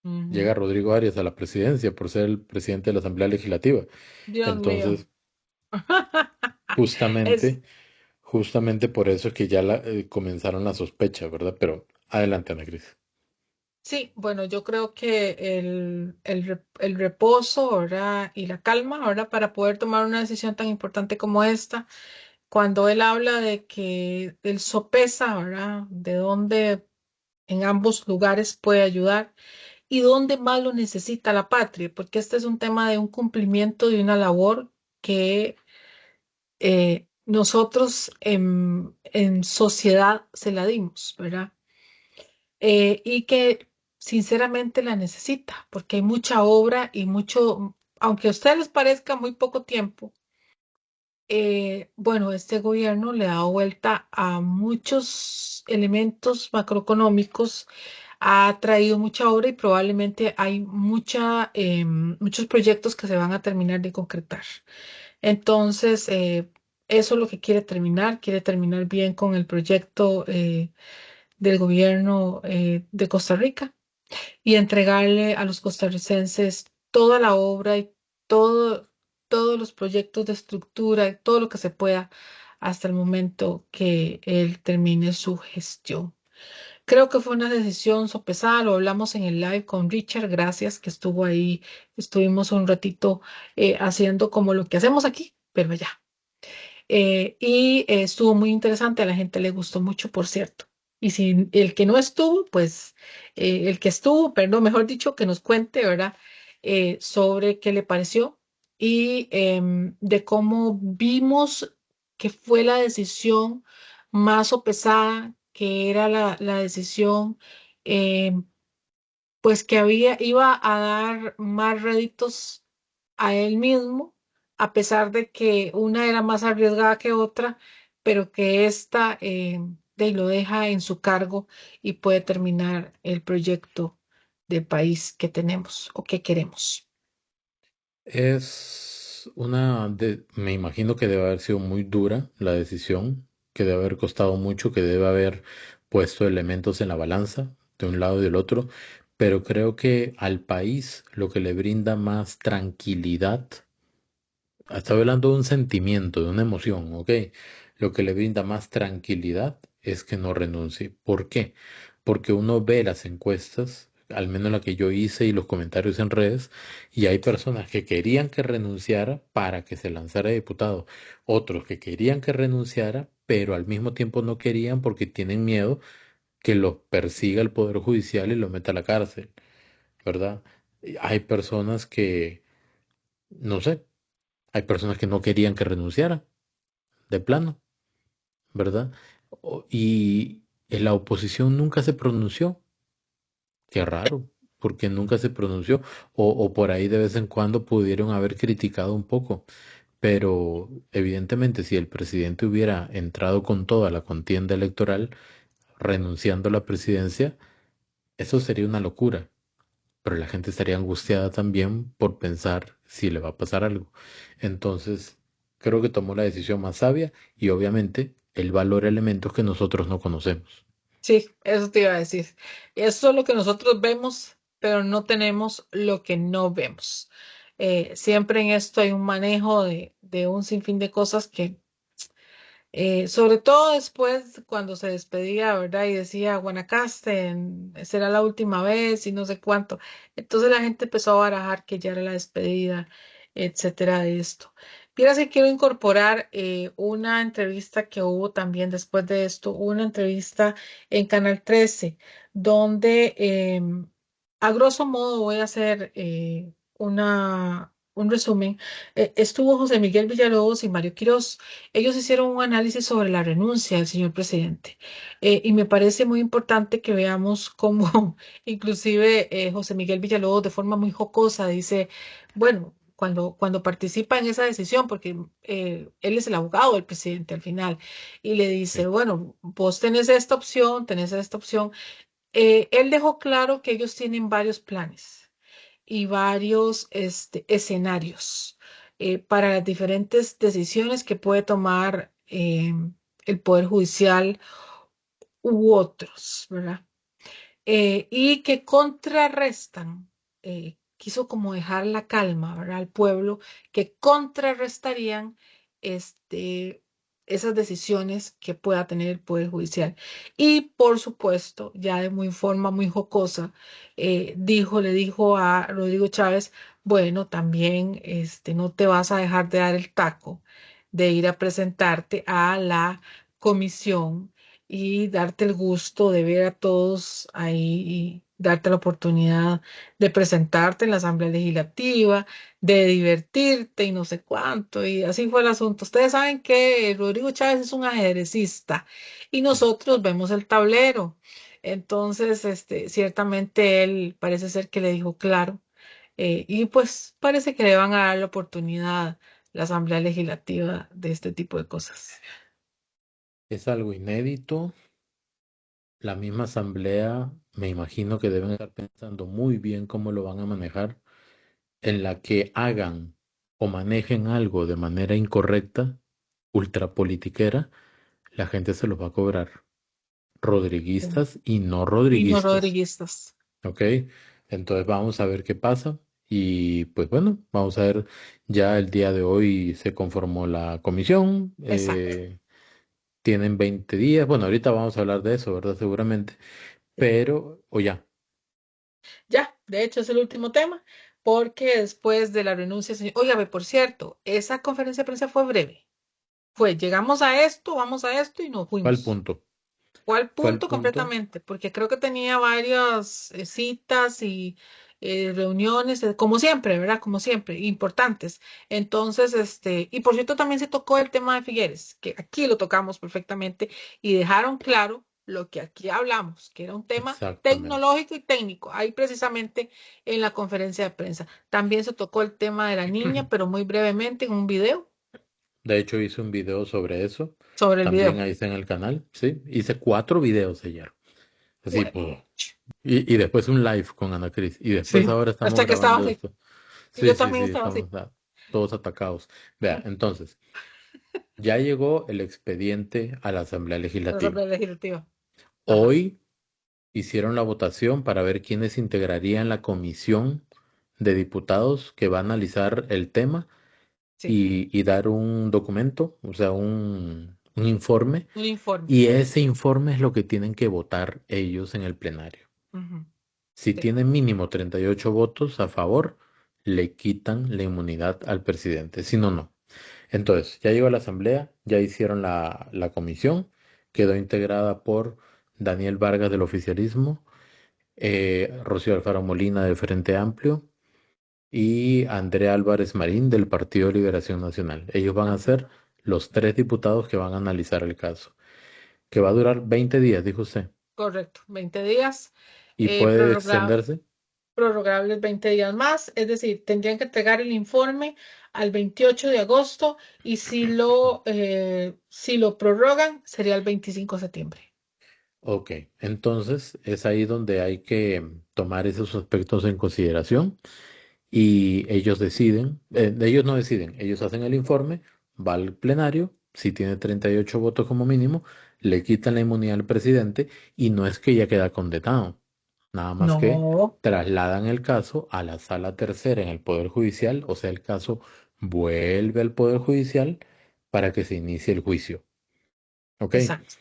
Llega Rodrigo Arias a la presidencia por ser el presidente de la Asamblea Legislativa. Dios mío. Entonces, justamente, justamente por eso es que ya comenzaron las sospechas, ¿verdad? Pero adelante, Ana Cris. Sí, bueno, yo creo que el reposo, ¿verdad? Y la calma, ¿verdad? Para poder tomar una decisión tan importante como esta, cuando él habla de que él sopesa, ¿verdad? De dónde en ambos lugares puede ayudar. y dónde más lo necesita la patria, porque este es un tema de un cumplimiento de una labor que nosotros en sociedad se la dimos, ¿verdad? Y que sinceramente la necesita, porque hay mucha obra y mucho, aunque a ustedes les parezca muy poco tiempo, bueno, este gobierno le ha dado vuelta a muchos elementos macroeconómicos, ha traído mucha obra y probablemente hay muchos proyectos que se van a terminar de concretar. Entonces, eso es lo que quiere terminar bien con el proyecto del gobierno de Costa Rica y entregarle a los costarricenses toda la obra y todo, todos los proyectos de estructura y todo lo que se pueda hasta el momento que él termine su gestión. Creo que fue una decisión sopesada, lo hablamos en el live con Richard, gracias que estuvo ahí, estuvimos un ratito haciendo como lo que hacemos aquí, pero ya. Estuvo muy interesante, a la gente le gustó mucho, por cierto. Y si el que no estuvo, pues el que estuvo, perdón, mejor dicho, que nos cuente, ¿verdad? Sobre qué le pareció y de cómo vimos que fue la decisión más sopesada, que era la decisión, em, pues que iba a dar más réditos a él mismo, a pesar de que una era más arriesgada que otra, pero que esta lo deja en su cargo y puede terminar el proyecto de país que tenemos o que queremos. Me imagino que debe haber sido muy dura la decisión, que debe haber costado mucho, que debe haber puesto elementos en la balanza de un lado y del otro, pero creo que al país lo que le brinda más tranquilidad, estoy hablando de un sentimiento, de una emoción, ¿ok? Lo que le brinda más tranquilidad es que no renuncie. ¿Por qué? Porque uno ve las encuestas, al menos la que yo hice y los comentarios en redes, y hay personas que querían que renunciara para que se lanzara de diputado, otros que querían que renunciara, pero al mismo tiempo no querían porque tienen miedo que los persiga el Poder Judicial y los meta a la cárcel, ¿verdad? Y hay personas que, no sé, hay personas que no querían que renunciara, de plano, ¿verdad? Y en la oposición nunca se pronunció. Qué raro, porque nunca se pronunció. O por ahí de vez en cuando pudieron haber criticado un poco. Pero evidentemente si el presidente hubiera entrado con toda la contienda electoral, renunciando a la presidencia, eso sería una locura. Pero la gente estaría angustiada también por pensar si le va a pasar algo. Entonces, creo que tomó la decisión más sabia y obviamente él valora elementos que nosotros no conocemos. Sí, eso te iba a decir. Eso es lo que nosotros vemos, pero no tenemos lo que no vemos. Siempre en esto hay un manejo de un sinfín de cosas que sobre todo después cuando se despedía, ¿verdad? Y decía Guanacaste, será la última vez y no sé cuánto. Entonces la gente empezó a barajar que ya era la despedida, etcétera, de esto. Fíjate que quiero incorporar una entrevista que hubo también después de esto, una entrevista en Canal 13, donde a grosso modo voy a hacer un resumen. Estuvo José Miguel Villalobos y Mario Quirós. Ellos hicieron un análisis sobre la renuncia del señor presidente y me parece muy importante que veamos cómo inclusive José Miguel Villalobos de forma muy jocosa dice, bueno, cuando participa en esa decisión, porque él es el abogado del presidente al final, y le dice, Sí. bueno, vos tenés esta opción. Él dejó claro que ellos tienen varios planes y varios escenarios para las diferentes decisiones que puede tomar el Poder Judicial u otros, ¿verdad? Y que contrarrestan, quiso como dejar la calma, ¿verdad? Al pueblo, que contrarrestarían este, esas decisiones que pueda tener el Poder Judicial. Y por supuesto, ya de muy forma muy jocosa, le dijo a Rodrigo Chávez, bueno, también no te vas a dejar de dar el taco de ir a presentarte a la comisión y darte el gusto de ver a todos ahí y darte la oportunidad de presentarte en la Asamblea Legislativa, de divertirte y no sé cuánto, y así fue el asunto. Ustedes saben que Rodrigo Chávez es un ajedrecista y nosotros vemos el tablero. Entonces, ciertamente él parece ser que le dijo claro, y pues parece que le van a dar la oportunidad la Asamblea Legislativa de este tipo de cosas. Es algo inédito. La misma asamblea, me imagino que deben estar pensando muy bien cómo lo van a manejar, en la que hagan o manejen algo de manera incorrecta, ultrapolitiquera, la gente se los va a cobrar. Rodriguistas y no Y no rodriguistas. rodriguistas. ¿Ok? Entonces vamos a ver qué pasa. Y pues bueno, vamos a ver, ya el día de hoy se conformó la comisión. Exacto. Tienen 20 días. Bueno, ahorita vamos a hablar de eso, ¿verdad? Seguramente. Pero, o ya. Ya, de hecho es el último tema, porque después de la renuncia, señor, óigame, por cierto, esa conferencia de prensa fue breve. Llegamos a esto, vamos a esto y nos Fue al fuimos. punto. Fue al Fue al punto punto. completamente, porque creo que tenía varias citas y reuniones, como siempre, ¿verdad? Como siempre, importantes. Entonces, y por cierto, también se tocó el tema de Figueres, que aquí lo tocamos perfectamente y dejaron claro lo que aquí hablamos, que era un tema Exactamente. tecnológico y técnico, ahí precisamente en la conferencia de prensa. También se tocó el tema de la niña, pero muy brevemente en un video De hecho, hice un video sobre eso. sobre el También video. ahí está en el canal. Sí, hice 4 videos ayer. Así, Bueno, pues. Y después un live con Ana Cris. Y después sí, ahora estamos hasta que estaba grabando así. esto. Y Sí, yo sí, también sí, estaba así. estamos todos atacados. Vea, entonces, ya llegó el expediente a la Asamblea La Legislativa. Asamblea Legislativa. Ajá, Hoy hicieron la votación para ver quiénes integrarían la comisión de diputados que va a analizar el tema sí, y dar un documento, o sea, un informe. un informe. Y ese informe es lo que tienen que votar ellos en el plenario. Ujú, Si sí, tienen mínimo 38 votos a favor, le quitan la inmunidad al presidente. Si no, no. Entonces, ya llegó a la asamblea, ya hicieron la comisión, quedó integrada por Daniel Vargas del oficialismo, Rocío Alfaro Molina del Frente Amplio y Andrea Álvarez Marín del Partido de Liberación Nacional. Ellos van a ajá, ser los 3 diputados que van a analizar el caso, que va a durar 20 días, dijo usted, correcto. 20 días, y puede prorroga- extenderse. prorrogables 20 días más, es decir, tendrían que entregar el informe al 28 de agosto y si lo prorrogan sería el 25 de septiembre. Ok, entonces es ahí donde hay que tomar esos aspectos en consideración y ellos deciden, ellos no deciden, ellos hacen el informe, va al plenario, si tiene 38 votos como mínimo, le quitan la inmunidad al presidente y no es que ya queda condenado, nada más que No, trasladan el caso a la sala tercera en el Poder Judicial, o sea, el caso vuelve al Poder Judicial para que se inicie el juicio. ¿Ok? exacto.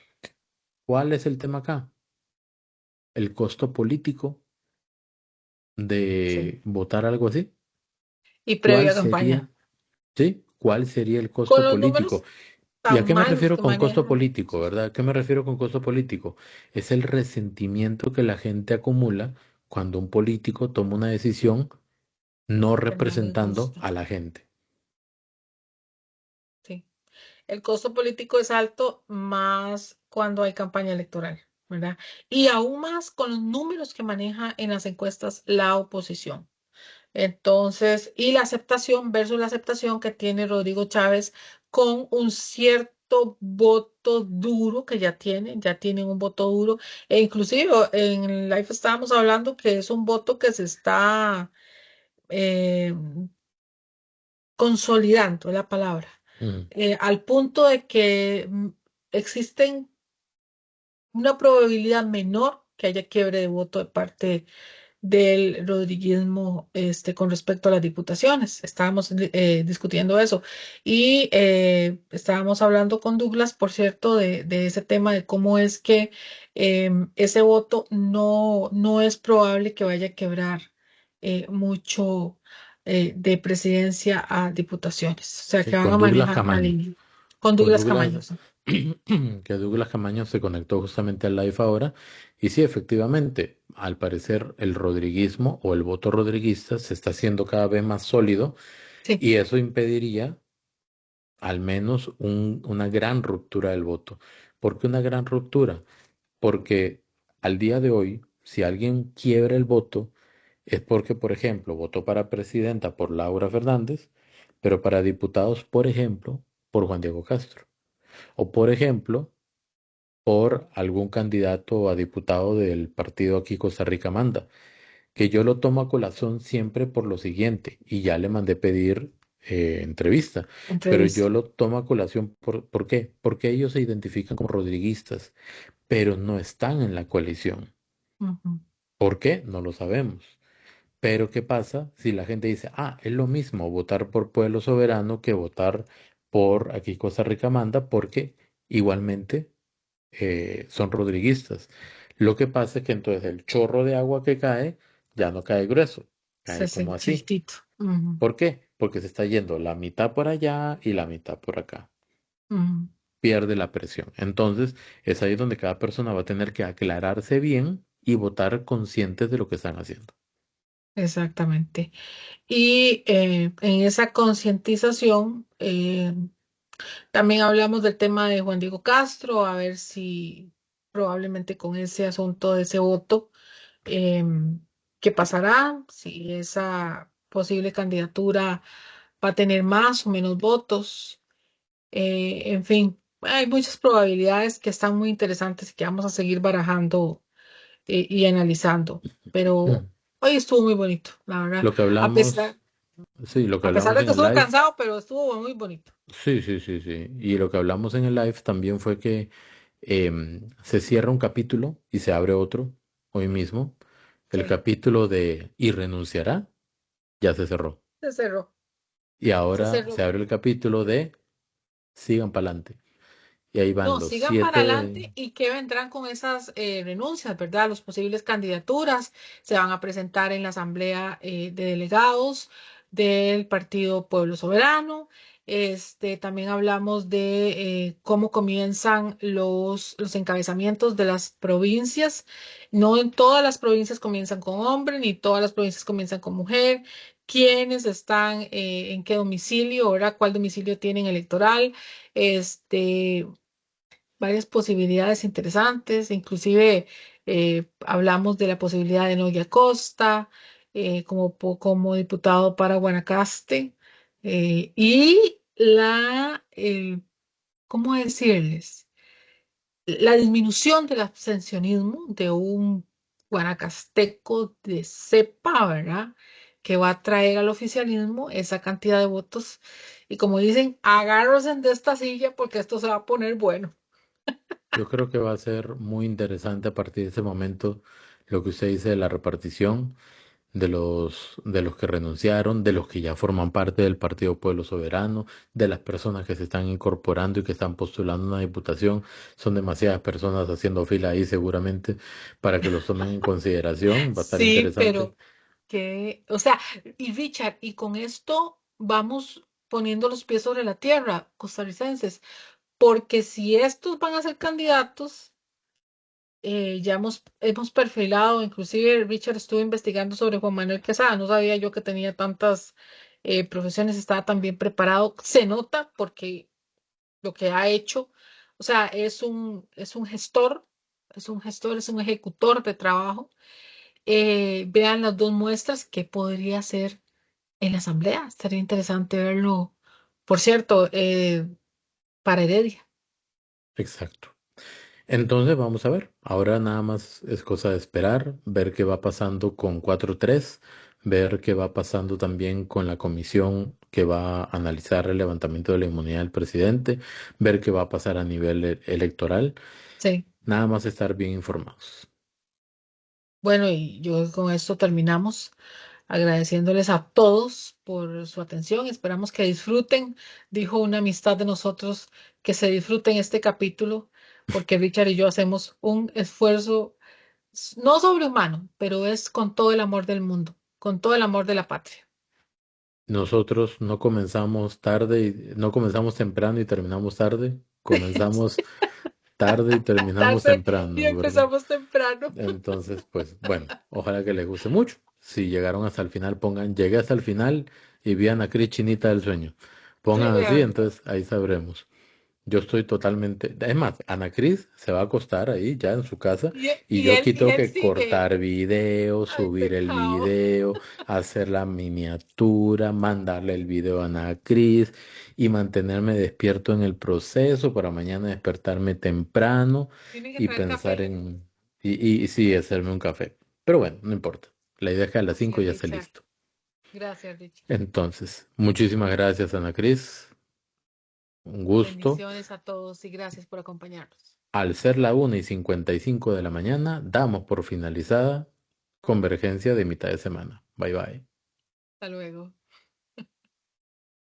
¿Cuál es el tema acá? El costo político Sí. de votar algo así. Y ¿Cuál previa sería, campaña. sí? ¿Cuál sería el Con costo los político? números ¿Y a tan qué me malos refiero que con costo manejan. político, verdad? ¿A qué me refiero con costo político? Es el resentimiento que la gente acumula cuando un político toma una decisión no Que no les representando gusta. a la gente. Sí. El costo político es alto más cuando hay campaña electoral, ¿verdad? Y aún más con los números que maneja en las encuestas la oposición. Entonces, y la aceptación versus la aceptación que tiene Rodrigo Chávez con un cierto voto duro que ya tienen un voto duro. E inclusive en el live estábamos hablando que es un voto que se está eh, consolidando, es la palabra, Mm. al punto de que existen una probabilidad menor que haya quiebre de voto de parte del rodriguismo con respecto a las diputaciones. Estábamos discutiendo eso y estábamos hablando con Douglas, por cierto, de ese tema de cómo es que ese voto no es probable que vaya a quebrar mucho de presidencia a diputaciones. O sea, que Sí, van a con Douglas manejar Camaño. con Con Douglas Douglas, Camaño. Sí. que Douglas Camaño se conectó justamente al live ahora. Y sí, efectivamente, al parecer el rodriguismo o el voto rodriguista se está haciendo cada vez más sólido Sí, y eso impediría al menos una gran ruptura del voto. ¿Por qué una gran ruptura? Porque al día de hoy, si alguien quiebra el voto, es porque, por ejemplo, votó para presidenta por Laura Fernández, pero para diputados, por ejemplo, por Juan Diego Castro. O, por ejemplo, por algún candidato a diputado del partido aquí Costa Rica Manda, que yo lo tomo a colación siempre por lo siguiente, y ya le mandé pedir entrevista, pero entrevista. yo lo tomo a colación ¿por qué? Porque ellos se identifican como rodriguistas, pero no están en la coalición. Ujú. ¿Por qué? No lo sabemos. Pero ¿qué pasa si la gente dice, ah, es lo mismo votar por Pueblo Soberano que votar por aquí Costa Rica Manda, porque igualmente son rodriguistas? Lo que pasa es que entonces el chorro de agua que cae ya no cae grueso, Se cae como siente así. chiquitito. Ujú, ¿Por qué? Porque se está yendo la mitad por allá y la mitad por acá. ujú. Pierde la presión. Entonces es ahí donde cada persona va a tener que aclararse bien y votar conscientes de lo que están haciendo. Exactamente. Y en esa concientización también hablamos del tema de Juan Diego Castro, a ver si probablemente con ese asunto de ese voto, qué pasará, si esa posible candidatura va a tener más o menos votos. En fin, hay muchas probabilidades que están muy interesantes y que vamos a seguir barajando y analizando. Pero Mm. hoy estuvo muy bonito, la verdad. Lo que A pesar, hablamos, sí, lo que a pesar hablamos de en que el estuvo live, cansado, pero estuvo muy bonito. sí, sí, sí, sí. Y lo que hablamos en el live también fue que se cierra un capítulo y se abre otro hoy mismo. El Sí, capítulo de ¿Y renunciará? Ya se cerró. se cerró, Y se ahora se cerró. abre el capítulo de Sigan para adelante. Y ahí van No, los sigan para siete. adelante y que vendrán con esas renuncias, ¿verdad? Las posibles candidaturas se van a presentar en la Asamblea de Delegados del Partido Pueblo Soberano. También hablamos de cómo comienzan los encabezamientos de las provincias. No en todas las provincias comienzan con hombre, ni todas las provincias comienzan con mujer. ¿Quiénes están en qué domicilio, ¿verdad? ¿Cuál domicilio tienen electoral? Este, varias posibilidades interesantes, inclusive hablamos de la posibilidad de Noya Costa como diputado para Guanacaste y ¿cómo decirles? La disminución del abstencionismo de un guanacasteco de cepa, ¿verdad? Que va a traer al oficialismo esa cantidad de votos. Y como dicen, agárrense de esta silla porque esto se va a poner bueno. Yo creo que va a ser muy interesante a partir de ese momento lo que usted dice de la repartición de los que renunciaron, de los que ya forman parte del Partido Pueblo Soberano, de las personas que se están incorporando y que están postulando una diputación. Son demasiadas personas haciendo fila ahí seguramente para que los tomen en consideración. Va a estar Sí, interesante. pero o sea, y Richard, y con esto vamos poniendo los pies sobre la tierra, costarricenses, porque si estos van a ser candidatos, ya hemos perfilado, inclusive Richard estuvo investigando sobre Juan Manuel Quesada, no sabía yo que tenía tantas profesiones, estaba tan bien preparado, se nota porque lo que ha hecho, o sea, es un gestor, es un ejecutor de trabajo. Vean las dos muestras que podría ser en la asamblea. Estaría interesante verlo. Por cierto, para Heredia. Exacto. Entonces vamos a ver. Ahora nada más es cosa de esperar, ver qué va pasando con 4-3, ver qué va pasando también con la comisión que va a analizar el levantamiento de la inmunidad del presidente, ver qué va a pasar a nivel electoral. Sí. Nada más estar bien informados. Bueno, y yo con esto terminamos agradeciéndoles a todos por su atención. Esperamos que disfruten, dijo una amistad de nosotros, que se disfruten este capítulo, porque Richard y yo hacemos un esfuerzo no sobrehumano, pero es con todo el amor del mundo, con todo el amor de la patria. Nosotros no comenzamos tarde, no comenzamos temprano y terminamos tarde, Comenzamos tarde y terminamos Tarde y temprano, ¿verdad? empezamos temprano. Entonces, pues bueno, ojalá que les guste mucho. Si llegaron hasta el final, pongan, llegué hasta el final y vi a Ana Cris Chinita del Sueño. Sí, Pongan así, vean. entonces ahí sabremos. Yo estoy totalmente... Es más, Ana Cris se va a acostar ahí ya en su casa y yo aquí Y tengo él que sigue. cortar video, Ay, subir el pecado. video, hacer la miniatura, mandarle el video a Ana Cris y mantenerme despierto en el proceso para mañana despertarme temprano Tiene que y traer pensar café. en... Y sí, hacerme un café. Pero bueno, no importa. La idea es que a las 5 Gracias, ya esté Richard. listo. Gracias, Richard. Entonces, muchísimas gracias, Ana Cris. Un gusto. Bendiciones a todos y gracias por acompañarnos. Al ser la 1:55 de la mañana, damos por finalizada Convergencia de mitad de semana. Bye bye. Hasta luego.